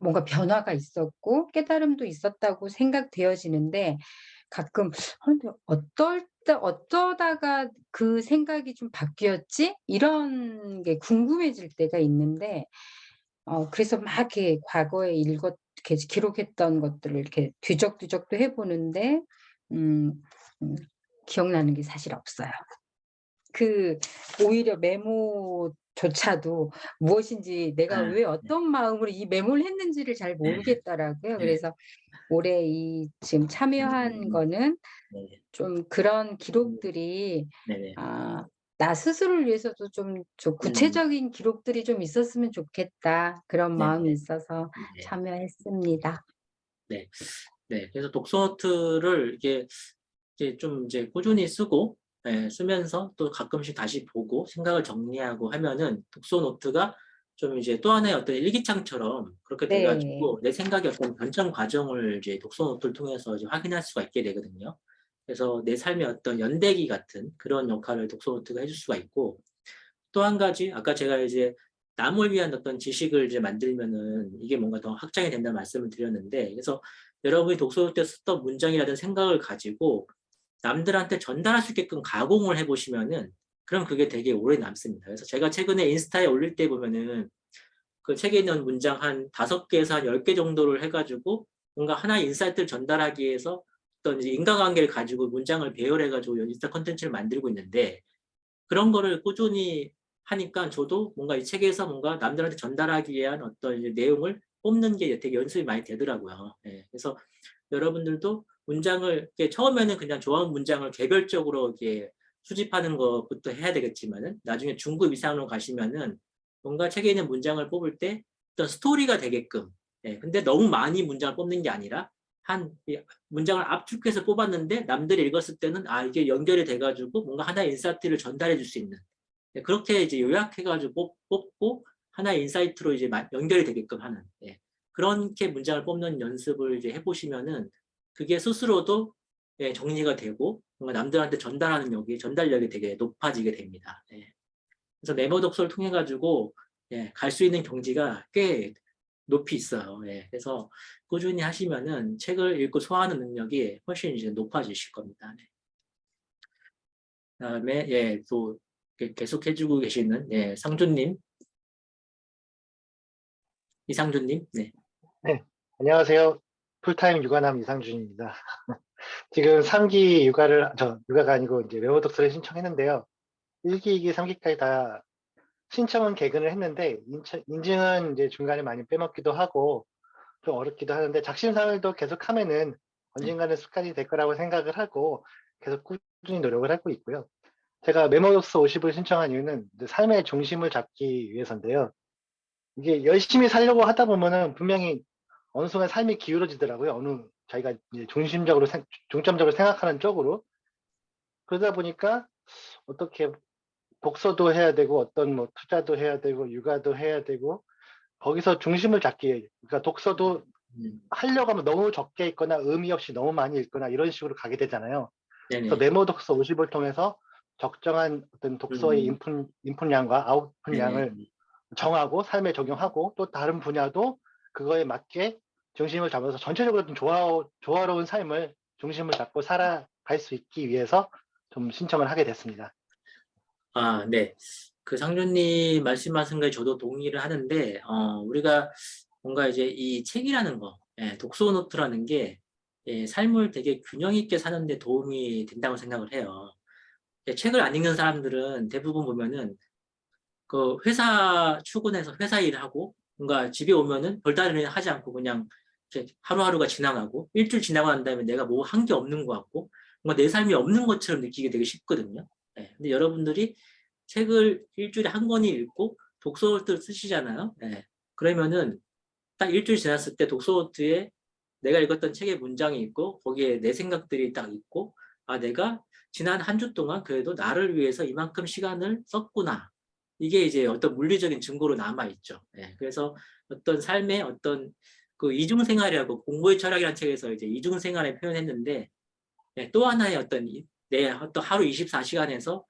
뭔가 변화가 있었고 깨달음도 있었다고 생각되어지는데 가끔 근데 어쩌다가 그 생각이 좀 바뀌었지? 이런 게 궁금해질 때가 있는데 그래서 막 이렇게 과거에 이렇게 기록했던 것들을 이렇게 뒤적뒤적도 해보는데 음, 기억나는 게 사실 없어요. 오히려 메모조차도 무엇인지 내가 왜 어떤 마음으로 이 메모를 했는지를 잘 모르겠더라고요. 네. 그래서 올해 지금 참여한 거는 네, 좀 그런 기록들이 네네, 나 스스로를 위해서도 좀 구체적인 기록들이 좀 있었으면 좋겠다. 그런 마음이 네네, 있어서 네, 참여했습니다. 네, 네. 그래서 독서노트를 이게 좀 이제 꾸준히 쓰고 쓰면서 또 가끔씩 다시 보고 생각을 정리하고 하면은 독서노트가 좀 이제 또 하나의 어떤 일기장처럼 그렇게 네. 돼가지고 내 생각의 어떤 변천 과정을 이제 독서노트를 통해서 이제 확인할 수가 있게 되거든요. 그래서 내 삶의 어떤 연대기 같은 그런 역할을 독서노트가 해줄 수가 있고 또 한 가지 아까 제가 이제 남을 위한 어떤 지식을 이제 만들면은 이게 뭔가 더 확장이 된다는 말씀을 드렸는데 그래서 여러분이 독서노트에 썼던 문장이라든 생각을 가지고 남들한테 전달할 수 있게끔 가공을 해보시면은 그럼 그게 되게 오래 남습니다. 그래서 제가 최근에 인스타에 올릴 때 보면은 그 책에 있는 문장 한 5개에서 한 10개 정도를 해가지고 뭔가 하나의 인사이트를 전달하기 위해서 어떤 이제 인과관계를 가지고 문장을 배열해가지고 인스타 컨텐츠를 만들고 있는데 그런 거를 꾸준히 하니까 저도 뭔가 이 책에서 뭔가 남들한테 전달하기 위한 어떤 이제 내용을 뽑는 게 되게 연습이 많이 되더라고요. 예, 그래서 여러분들도 문장을 이렇게 처음에는 그냥 좋아하는 문장을 개별적으로 이렇게 수집하는 것부터 해야 되겠지만은 나중에 중급 이상으로 가시면은 뭔가 책에 있는 문장을 뽑을 때 어떤 스토리가 되게끔 근데 너무 많이 문장을 뽑는 게 아니라 한 문장을 압축해서 뽑았는데 남들이 읽었을 때는 이게 연결이 돼가지고 뭔가 하나의 인사이트를 전달해 줄 수 있는 그렇게 이제 요약해가지고 뽑고 하나의 인사이트로 이제 연결이 되게끔 하는 그렇게 문장을 뽑는 연습을 이제 해보시면은 그게 스스로도 정리가 되고 뭔가 남들한테 전달하는 전달력이 되게 높아지게 됩니다. 그래서 메모 독서를 통해 가지고 갈 수 있는 경지가 꽤 높이 있어요. 그래서 꾸준히 하시면은 책을 읽고 소화하는 능력이 훨씬 이제 높아지실 겁니다. 그다음에 또 계속 해주고 계시는 상준님, 이상준님, 네. 네, 안녕하세요. 풀타임 육아남 이상준입니다. 지금 3기 육아가 아니고 이제 메모 독서를 신청했는데요. 1기, 2기, 3기까지 다 신청은 개근을 했는데 인증은 이제 중간에 많이 빼먹기도 하고 좀 어렵기도 하는데 작심삼일도 계속 하면은 언젠가는 습관이 될 거라고 생각을 하고 계속 꾸준히 노력을 하고 있고요. 제가 메모 독서 50을 신청한 이유는 이제 삶의 중심을 잡기 위해서인데요. 이게 열심히 살려고 하다 보면은 분명히 어느 순간 삶이 기울어지더라고요. 자기가 이제 중점적으로 생각하는 쪽으로. 그러다 보니까 어떻게 독서도 해야 되고 어떤 뭐 투자도 해야 되고 육아도 해야 되고 거기서 중심을 잡기 위해 그러니까 독서도 하려고 하면 너무 적게 읽거나 의미 없이 너무 많이 읽거나 이런 식으로 가게 되잖아요. 네네. 그래서 메모 독서 50을 통해서 적정한 어떤 독서의 인풋량과 아웃풋량을 네네. 정하고 삶에 적용하고 또 다른 분야도 그거에 맞게 중심을 잡아서 전체적으로 좀 조화로운 삶을 중심을 잡고 살아갈 수 있기 위해서 좀 신청을 하게 됐습니다. 아, 네. 그 상주님 말씀하신 거에 저도 동의를 하는데, 우리가 뭔가 이제 이 책이라는 거, 예, 독서 노트라는 게, 예, 삶을 되게 균형 있게 사는데 도움이 된다고 생각을 해요. 예, 책을 안 읽는 사람들은 대부분 보면은 그 회사 출근해서 회사 일을 하고 뭔가 집에 오면은 별다른 일 하지 않고 그냥 이렇게 하루하루가 지나가고 일주일 지나고 난 다음에 내가 뭐 한 게 없는 것 같고 뭔가 내 삶이 없는 것처럼 느끼게 되게 쉽거든요. 예, 근데 여러분들이 책을 일주일에 한 권이 읽고 독서노트를 쓰시잖아요. 예, 그러면은 딱 일주일 지났을 때 독서노트에 내가 읽었던 책의 문장이 있고 거기에 내 생각들이 딱 있고 아 내가 지난 한 주 동안 그래도 나를 위해서 이만큼 시간을 썼구나. 이게 이제 어떤 물리적인 증거로 남아있죠. 예, 그래서 어떤 삶의 어떤 그 이중생활이라고 공부의 철학이라는 책에서 이제 이중생활을 표현했는데 예, 또 하나의 어떤 내 어떤 하루 24시간에서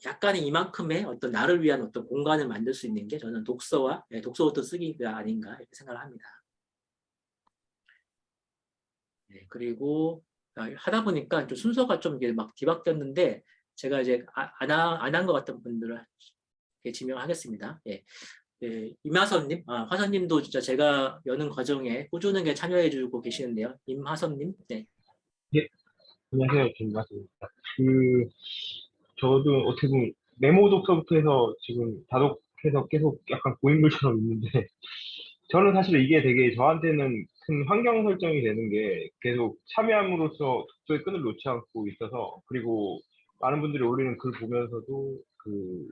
약간의 이만큼의 어떤 나를 위한 어떤 공간을 만들 수 있는 게 저는 독서와 예, 독서부터 쓰기가 아닌가 이렇게 생각을 합니다. 네, 그리고 하다 보니까 좀 순서가 좀 이게 막 뒤바뀌었는데 제가 이제 안 한 것 같은 분들을 지명하겠습니다. 예. 예, 임하선님, 화선님도 진짜 제가 여는 과정에 꾸준하게 참여해주고 계시는데요. 임하선님, 네. 예, 안녕하세요. 김마수입니다. 저도 어떻게 보면 메모 독서부터 해서 지금 다독해서 계속 약간 고인물처럼 있는데, 저는 사실 이게 되게 저한테는 큰 환경 설정이 되는 게 계속 참여함으로써 독서의 끈을 놓지 않고 있어서, 그리고 많은 분들이 올리는 글 보면서도 그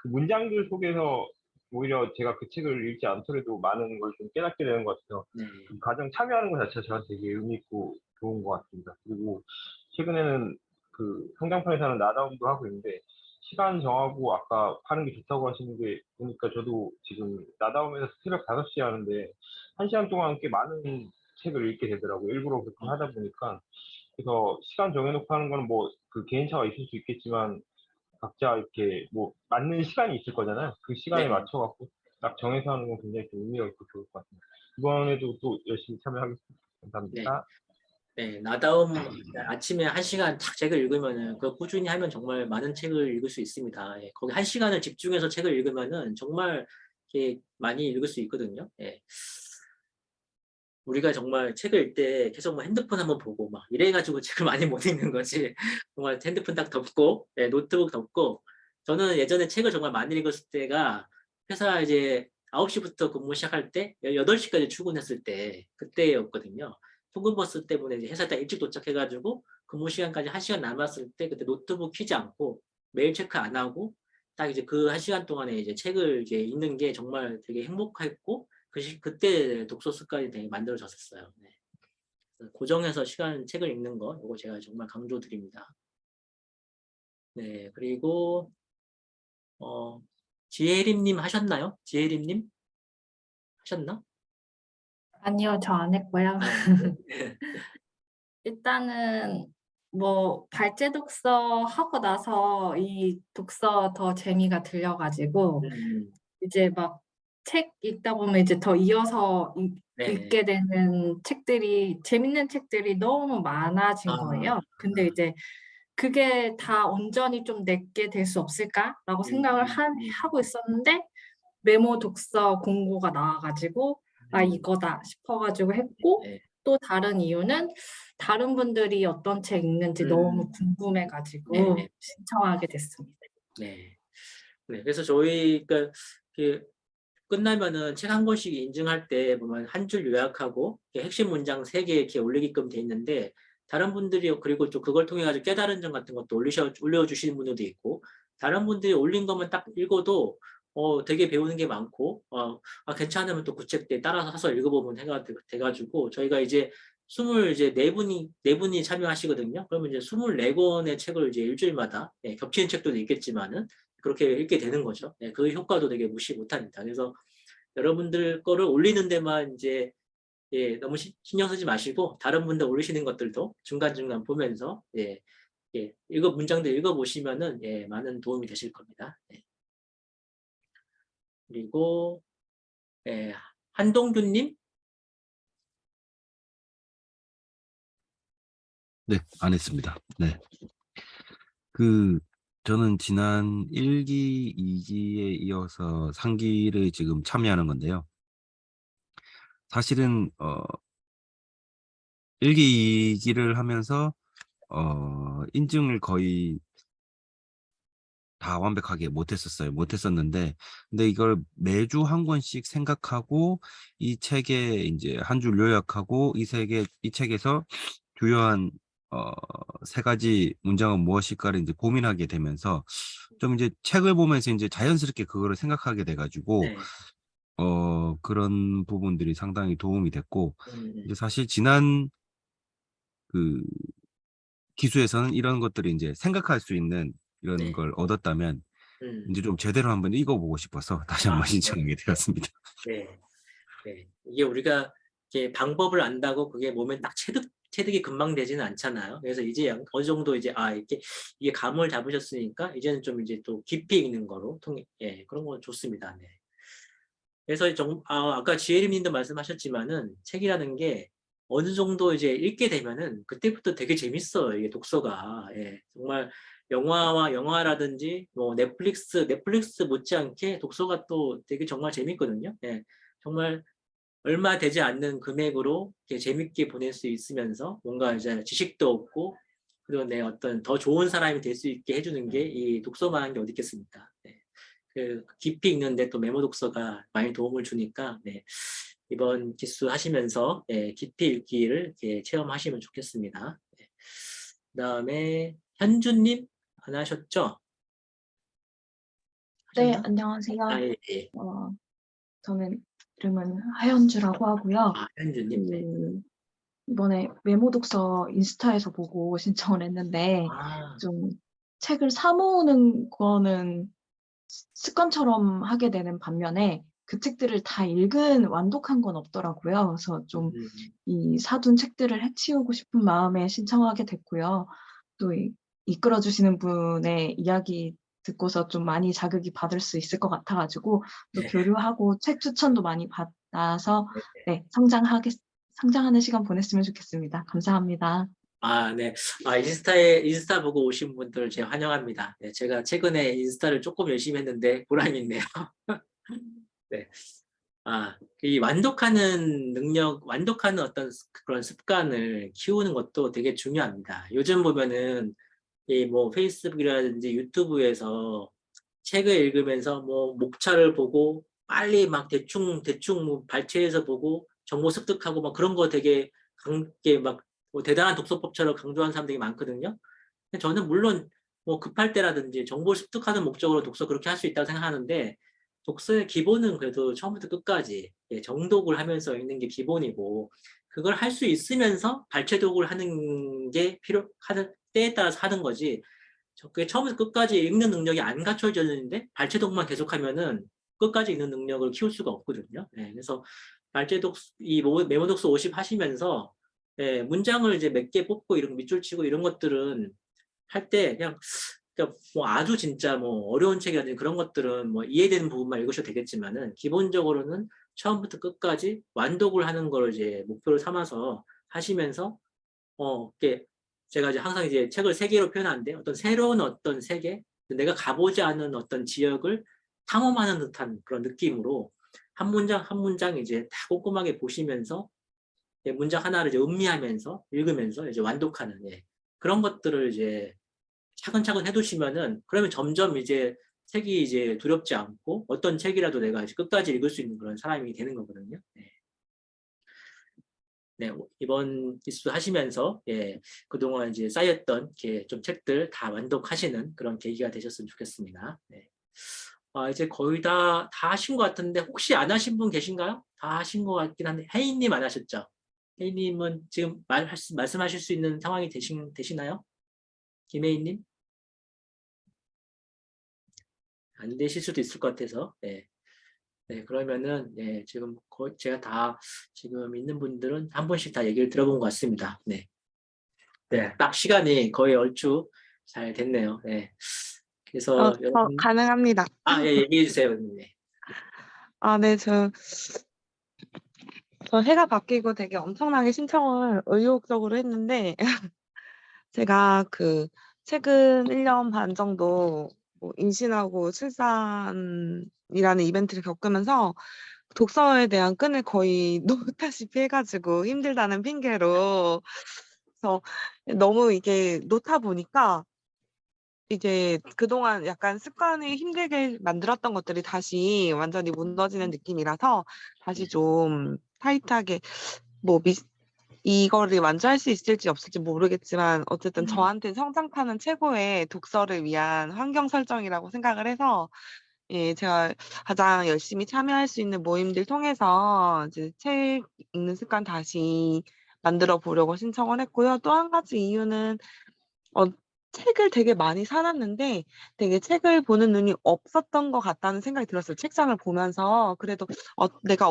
문장들 속에서 오히려 제가 그 책을 읽지 않더라도 많은 걸 좀 깨닫게 되는 것 같아서 네. 그 과정 참여하는 것 자체가 저한테 되게 의미 있고 좋은 것 같습니다. 그리고 최근에는 그 성장판에서는 나다움도 하고 있는데 시간 정하고 아까 하는 게 좋다고 하시는 게 보니까 저도 지금 나다움에서 새벽 5시에 하는데 1시간 동안 꽤 많은 책을 읽게 되더라고요. 일부러 그렇게 하다 보니까. 그래서 시간 정해놓고 하는 거는 뭐 그 개인차가 있을 수 있겠지만 각자 이렇게 뭐 맞는 시간이 있을 거잖아요. 그 시간에 네. 맞춰갖고 딱 정해서 하는 건 굉장히 좀 의미가 있고 좋을 것 같습니다. 이번에도 또 열심히 참여하겠습니다. 감사합니다. 네, 나다움 아침에 1시간 탁 책을 읽으면은 그 꾸준히 하면 정말 많은 책을 읽을 수 있습니다. 예, 거기 1시간을 집중해서 책을 읽으면은 정말 이렇게 많이 읽을 수 있거든요. 예. 우리가 정말 책을 읽을 때 계속 뭐 핸드폰 한번 보고 막 이래가지고 책을 많이 못 읽는 거지. 정말 핸드폰 딱 덮고, 예, 노트북 덮고. 저는 예전에 책을 정말 많이 읽었을 때가 회사 이제 9시부터 근무 시작할 때 8시까지 출근했을 때 그때였거든요. 통근버스 때문에 이제 회사 딱 일찍 도착해가지고 근무 시간까지 1시간 남았을 때 그때 노트북 켜지 않고 메일 체크 안 하고 딱 이제 그 1시간 동안에 이제 책을 이제 읽는 게 정말 되게 행복했고 그때 독서 습관이 되게 만들어졌었어요. 네. 고정해서 책을 읽는 거, 이거 제가 정말 강조드립니다. 네, 그리고 지혜림님 하셨나요? 지혜림님 하셨나? 아니요, 저 안 했고요. 네. 일단은 뭐 발제 독서 하고 나서 이 독서 더 재미가 들려가지고 이제 막 책 읽다 보면 이제 더 이어서 네. 읽게 되는 책들이 재밌는 책들이 너무 많아진 거예요. 근데 이제 그게 다 온전히 좀 내게 될 수 없을까라고 생각을 하고 있었는데 메모 독서 공고가 나와가지고 아 이거다 싶어가지고 했고 네. 또 다른 이유는 다른 분들이 어떤 책 읽는지 너무 궁금해가지고 네. 신청하게 됐습니다. 네. 네. 그래서 저희가 그 끝나면은 책 한 권씩 인증할 때 보면 한 줄 요약하고 핵심 문장 3개 이렇게 올리게끔 돼 있는데 다른 분들이 그리고 또 그걸 통해 가지고 깨달은 점 같은 것도 올려주시는 분들도 있고 다른 분들이 올린 것만 딱 읽어도 되게 배우는 게 많고 괜찮으면 또 그 책 따라서 사서 읽어보면 돼가지고 저희가 이제 이제 네 분이 참여하시거든요. 그러면 이제 24권의 책을 이제 일주일마다 겹치는 책도 있겠지만은 그렇게 읽게 되는 거죠. 그 효과도 되게 무시 못합니다. 그래서 여러분들 거를 올리는 데만 이제 예, 너무 신경 쓰지 마시고 다른 분들 올리시는 것들도 중간중간 보면서 예, 예, 문장들 읽어보시면은 예, 많은 도움이 되실 겁니다. 예. 그리고 예, 한동규님, 네, 안 했습니다. 네. 저는 지난 1기, 2기에 이어서 3기를 지금 참여하는 건데요. 사실은, 1기, 2기를 하면서, 인증을 거의 다 완벽하게 못했었는데, 근데 이걸 매주 한 권씩 생각하고, 이 책에 이제 한 줄 요약하고, 이 책에서 주요한, 어, 세 가지 문장은 무엇일까를 이제 고민하게 되면서, 좀 이제 책을 보면서 이제 자연스럽게 그거를 생각하게 돼가지고, 네, 그런 부분들이 상당히 도움이 됐고, 음, 이제 사실 지난 그 기수에서는 이런 것들이 이제 생각할 수 있는 이런 네, 걸 얻었다면, 음, 이제 좀 제대로 한번 읽어보고 싶어서 다시 한번 아, 신청하게 되었습니다. 네, 네. 이게 우리가 이게 방법을 안다고 그게 몸에 딱 체득이 금방 되지는 않잖아요. 그래서 이제 어느 정도 이제 이게 감을 잡으셨으니까 이제는 좀 이제 또 깊이 읽는 거로 예, 그런 거 좋습니다. 네. 그래서 아까 지혜림님도 말씀하셨지만은 책이라는 게 어느 정도 이제 읽게 되면은 그때부터 되게 재밌어요. 이게 독서가. 예, 정말 영화라든지 뭐 넷플릭스 못지않게 독서가 또 되게 정말 재밌거든요. 예, 정말 얼마 되지 않는 금액으로 이렇게 재밌게 보낼 수 있으면서 뭔가 이제 지식도 얻고 그리고 내 어떤 더 좋은 사람이 될 수 있게 해주는 게 이 독서만한 게 어디 있겠습니까? 네. 그 깊이 읽는데 또 메모 독서가 많이 도움을 주니까 네. 이번 기수 하시면서 네, 깊이 읽기를 이렇게 체험하시면 좋겠습니다. 네. 그다음에 현주님 안 하셨죠? 네, 하셨나? 안녕하세요. 예, 예. 저는 이름은 하연주라고 하고요. 현주님. 네. 이번에 메모 독서 인스타에서 보고 신청을 했는데, 아, 좀 책을 사 모으는 거는 습관처럼 하게 되는 반면에 그 책들을 다 완독한 건 없더라고요. 그래서 좀 이 사둔 책들을 해치우고 싶은 마음에 신청하게 됐고요. 또 이끌어주시는 분의 이야기 듣고서 좀 많이 자극이 받을 수 있을 것 같아가지고 또 네. 교류하고 책 추천도 많이 받아서 네. 네, 성장하는 시간 보냈으면 좋겠습니다. 감사합니다. 네. 인스타 보고 오신 분들 제가 환영합니다. 네, 제가 최근에 인스타를 조금 열심히 했는데 보람이 있네요. 네. 이 완독하는 어떤 그런 습관을 키우는 것도 되게 중요합니다. 요즘 보면은 이 뭐 페이스북이라든지 유튜브에서 책을 읽으면서 뭐 목차를 보고 빨리 막 대충 뭐 발췌해서 보고 정보 습득하고 막 그런 거 되게 뭐 대단한 독서법처럼 강조하는 사람들이 많거든요. 근데 저는 물론 뭐 급할 때라든지 정보 습득하는 목적으로 독서 그렇게 할 수 있다고 생각하는데 독서의 기본은 그래도 처음부터 끝까지 예, 정독을 하면서 읽는 게 기본이고 그걸 할 수 있으면서 발췌독을 하는 게 하는 때에 따라서 하는 거지 그게 처음부터 끝까지 읽는 능력이 안 갖춰져 있는데 발췌독만 계속하면은 끝까지 읽는 능력을 키울 수가 없거든요. 예, 그래서 메모 독서 50 하시면서 예, 문장을 이제 몇 개 뽑고 이런 밑줄 치고 이런 것들은 할 때 그러니까 뭐 아주 진짜 뭐 어려운 책이라든지 그런 것들은 뭐 이해되는 부분만 읽으셔도 되겠지만은 기본적으로는 처음부터 끝까지 완독을 하는 걸 이제 목표를 삼아서 하시면서 이렇게 제가 이제 항상 이제 책을 세계로 표현하는데 새로운 어떤 세계, 내가 가보지 않은 어떤 지역을 탐험하는 듯한 그런 느낌으로 한 문장 한 문장 이제 다 꼼꼼하게 보시면서 문장 하나를 이제 음미하면서 읽으면서 이제 완독하는 그런 것들을 이제 차근차근 해두시면은 그러면 점점 이제 책이 이제 두렵지 않고 어떤 책이라도 내가 이제 끝까지 읽을 수 있는 그런 사람이 되는 거거든요. 네. 네, 이번 기수 하시면서 그동안 이제 쌓였던 좀 책들 다 완독하시는 그런 계기가 되셨으면 좋겠습니다. 네. 이제 거의 다 하신 것 같은데 혹시 안 하신 분 계신가요? 다 하신 것 같긴 한데 혜인님 안 하셨죠? 혜인님은 지금 말씀하실 수 있는 상황이 되시나요? 김혜인님? 안 되실 수도 있을 것 같아서. 네. 네, 그러면은 예, 지금 거의 제가 다 지금 있는 분들은 한 번씩 다 얘기를 들어본 것 같습니다. 네, 네, 딱 시간이 거의 얼추 잘 됐네요. 네, 그래서 저 여러분, 가능합니다. 예, 얘기해 주세요. 네. 네, 저 해가 바뀌고 되게 엄청나게 신청을 의욕적으로 했는데, 제가 최근 1년 반 정도 뭐 임신하고 출산이라는 이벤트를 겪으면서 독서에 대한 끈을 거의 놓다시피 해가지고 힘들다는 핑계로, 그래서 너무 이게 놓다 보니까 이제 그동안 약간 습관이 힘들게 만들었던 것들이 다시 완전히 무너지는 느낌이라서 다시 좀 타이트하게 뭐 이거를 완주할 수 있을지 없을지 모르겠지만 어쨌든 저한테 성장판은 최고의 독서를 위한 환경 설정이라고 생각을 해서 예, 제가 가장 열심히 참여할 수 있는 모임들 통해서 이제 책 읽는 습관 다시 만들어 보려고 신청을 했고요. 또 한 가지 이유는 어, 책을 되게 많이 사놨는데 되게 책을 보는 눈이 없었던 것 같다는 생각이 들었어요. 책장을 보면서. 그래도 내가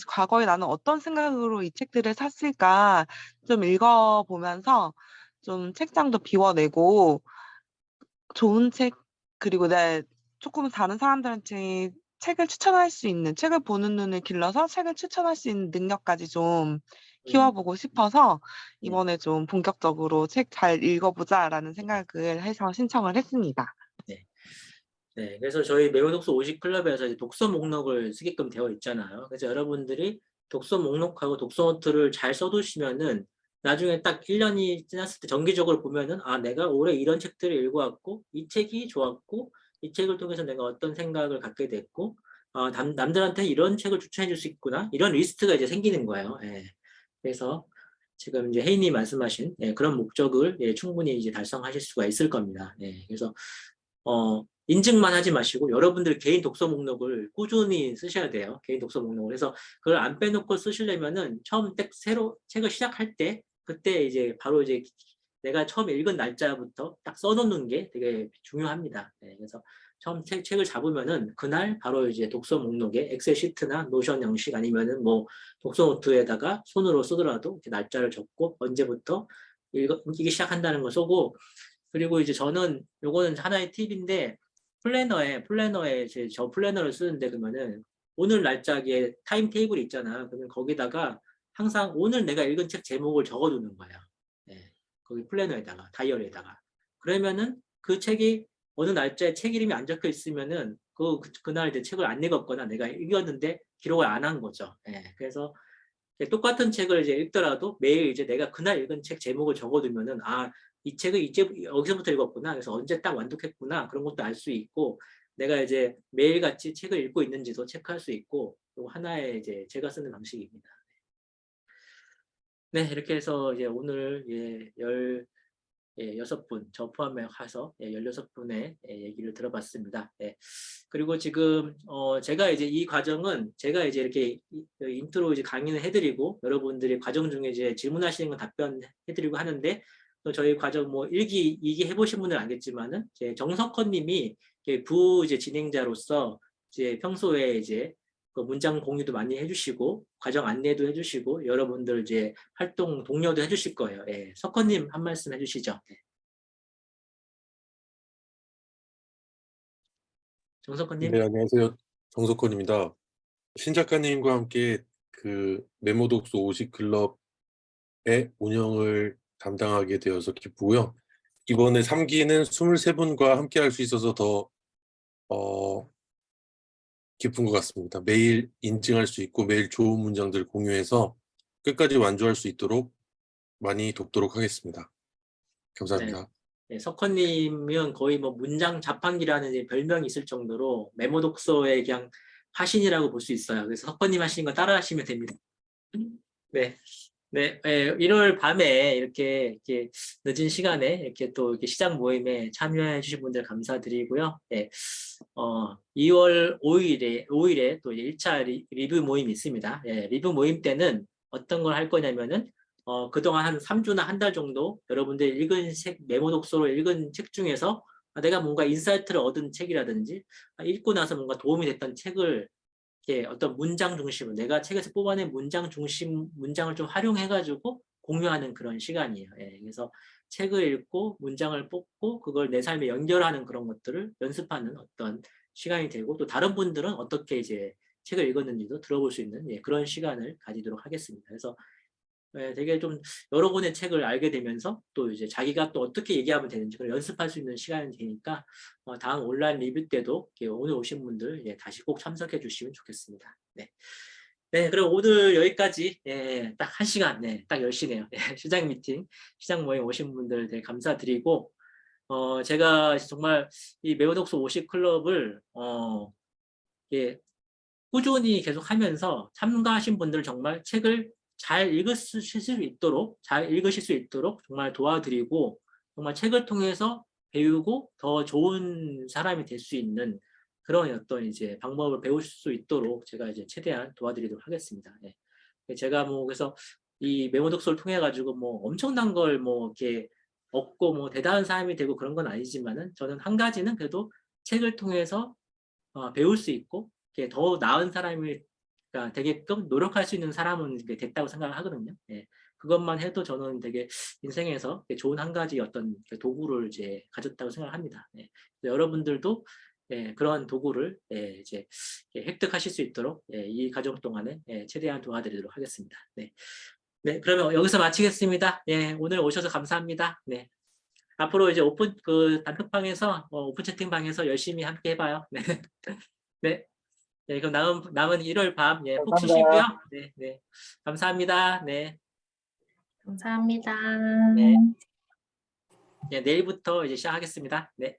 과거에 나는 어떤 생각으로 이 책들을 샀을까 좀 읽어보면서 좀 책장도 비워내고 좋은 책, 그리고 조금 다른 사람들한테 책을 추천할 수 있는, 책을 보는 눈을 길러서 책을 추천할 수 있는 능력까지 좀 키워보고 싶어서 이번에 좀 본격적으로 책 잘 읽어보자라는 생각을 해서 신청을 했습니다. 네. 네, 그래서 저희 매운독서 50클럽에서 이제 독서 목록을 쓰게끔 되어 있잖아요. 그래서 여러분들이 독서 목록하고 독서 노트를 잘 써두시면은 나중에 딱 1년이 지났을 때 정기적으로 보면은 내가 올해 이런 책들을 읽어왔고 이 책이 좋았고 이 책을 통해서 내가 어떤 생각을 갖게 됐고 남들한테 이런 책을 추천해 줄 수 있구나 이런 리스트가 이제 생기는 거예요. 예. 그래서 지금 이제 혜인이 말씀하신 그런 목적을 충분히 이제 달성하실 수가 있을 겁니다. 그래서 인증만 하지 마시고 여러분들 개인 독서 목록을 꾸준히 쓰셔야 돼요. 개인 독서 목록을. 그래서 그걸 안 빼놓고 쓰시려면은 처음 새로 책을 시작할 때 그때 이제 바로 이제 내가 처음 읽은 날짜부터 딱 써놓는 게 되게 중요합니다. 그래서 처음 책을 잡으면은 그날 바로 이제 독서 목록에 엑셀 시트나 노션 형식 아니면은 뭐 독서 노트에다가 손으로 쓰더라도 이렇게 날짜를 적고 언제부터 읽기 시작한다는 걸 쓰고 그리고 이제 저는 요거는 하나의 팁인데 플래너에 이제 저 플래너를 쓰는데 그러면은 오늘 날짜기에 타임 테이블이 있잖아. 그러면 거기다가 항상 오늘 내가 읽은 책 제목을 적어두는 거예요. 거기 플래너에다가 다이어리에다가. 그러면은 그 책이 어느 날짜에 책 이름이 안 적혀 있으면은 그날 이제 책을 안 읽었거나 내가 읽었는데 기록을 안 한 거죠. 그래서 똑같은 책을 이제 읽더라도 매일 이제 내가 그날 읽은 책 제목을 적어두면은 이 책을 이제 여기서부터 읽었구나. 그래서 언제 딱 완독했구나. 그런 것도 알 수 있고, 내가 이제 매일같이 책을 읽고 있는지도 체크할 수 있고, 또 하나의 이제 제가 쓰는 방식입니다. 네, 이렇게 해서 이제 오늘 16분, 저 포함해 가서 16분의 얘기를 들어봤습니다. 그리고 지금 제가 이제 이 과정은 제가 이제 이렇게 인트로 이제 강의를 해드리고 여러분들이 과정 중에 이제 질문하시는 거 답변해드리고 하는데 또 저희 과정 뭐 1기, 2기 해보신 분들은 알겠지만은 정석헌님이 이제 진행자로서 이제 평소에 이제 그 문장 공유도 많이 해주시고 과정 안내도 해주시고 여러분들 이제 활동 독려도 해주실 거예요. 석헌님 한 말씀 해주시죠. 정석헌님. 네, 안녕하세요. 정석헌입니다. 신 작가님과 함께 그 메모 독서 50클럽의 운영을 담당하게 되어서 기쁘고요. 이번에 3기는 23분과 함께 할 수 있어서 더 기쁜 것 같습니다. 매일 인증할 수 있고 매일 좋은 문장들 공유해서 끝까지 완주할 수 있도록 많이 돕도록 하겠습니다. 감사합니다. 석헌님은 거의 뭐 문장 자판기라는 이제 별명이 있을 정도로 메모 독서의 그냥 화신이라고 볼 수 있어요. 그래서 석헌님 하시는 거 따라 하시면 됩니다. 네, 1월 밤에 이렇게 늦은 시간에 이렇게 또 이렇게 시작 모임에 참여해 주신 분들 감사드리고요. 2월 5일에 또 1차 리뷰 모임이 있습니다. 리뷰 모임 때는 어떤 걸 할 거냐면은 그동안 한 3주나 한 달 정도 여러분들 읽은 책, 메모 독서로 읽은 책 중에서 내가 뭔가 인사이트를 얻은 책이라든지 읽고 나서 뭔가 도움이 됐던 책을 이렇게 어떤 문장 중심으로 내가 책에서 뽑아낸 문장 중심 문장을 좀 활용해가지고 공유하는 그런 시간이에요. 예, 그래서 책을 읽고 문장을 뽑고 그걸 내 삶에 연결하는 그런 것들을 연습하는 어떤 시간이 되고 또 다른 분들은 어떻게 이제 책을 읽었는지도 들어볼 수 있는 예, 그런 시간을 가지도록 하겠습니다. 그래서 예, 되게 좀 여러 권의 책을 알게 되면서 또 이제 자기가 또 어떻게 얘기하면 되는지 그걸 연습할 수 있는 시간이 되니까 다음 온라인 리뷰 때도 이렇게 오늘 오신 분들 예, 다시 꼭 참석해 주시면 좋겠습니다. 네. 네, 그럼 오늘 여기까지 예, 딱 1시간, 네, 딱 10시네요. 예, 시장 미팅, 시장 모임 오신 분들 되게 감사드리고 제가 정말 이 매호독서 50클럽을 예, 꾸준히 계속 하면서 참가하신 분들 정말 책을 잘 읽으실 수 있도록 정말 도와드리고 정말 책을 통해서 배우고 더 좋은 사람이 될 수 있는 그런 어떤 이제 방법을 배울 수 있도록 제가 이제 최대한 도와드리도록 하겠습니다. 예. 제가 뭐 그래서 이 메모독서를 통해 가지고 뭐 엄청난 걸 뭐 이렇게 얻고 뭐 대단한 사람이 되고 그런 건 아니지만은 저는 한 가지는 그래도 책을 통해서 배울 수 있고 더 나은 사람이 그러니까 되게끔 노력할 수 있는 사람은 됐다고 생각을 하거든요. 예. 그것만 해도 저는 되게 인생에서 좋은 한 가지 어떤 도구를 이제 가졌다고 생각합니다. 예. 여러분들도 예, 그런 도구를 예, 이제 획득하실 수 있도록 예, 이 과정 동안에 예, 최대한 도와드리도록 하겠습니다. 네. 네, 그러면 여기서 마치겠습니다. 예, 오늘 오셔서 감사합니다. 네. 앞으로 이제 오픈 그 단톡방에서 오픈 채팅방에서 열심히 함께 해봐요. 네. 네. 네, 그럼 남은 일요일 밤, 예, 푹 감사합니다. 쉬시고요. 네, 네. 감사합니다. 네. 감사합니다. 네. 예, 내일부터 이제 시작하겠습니다. 네.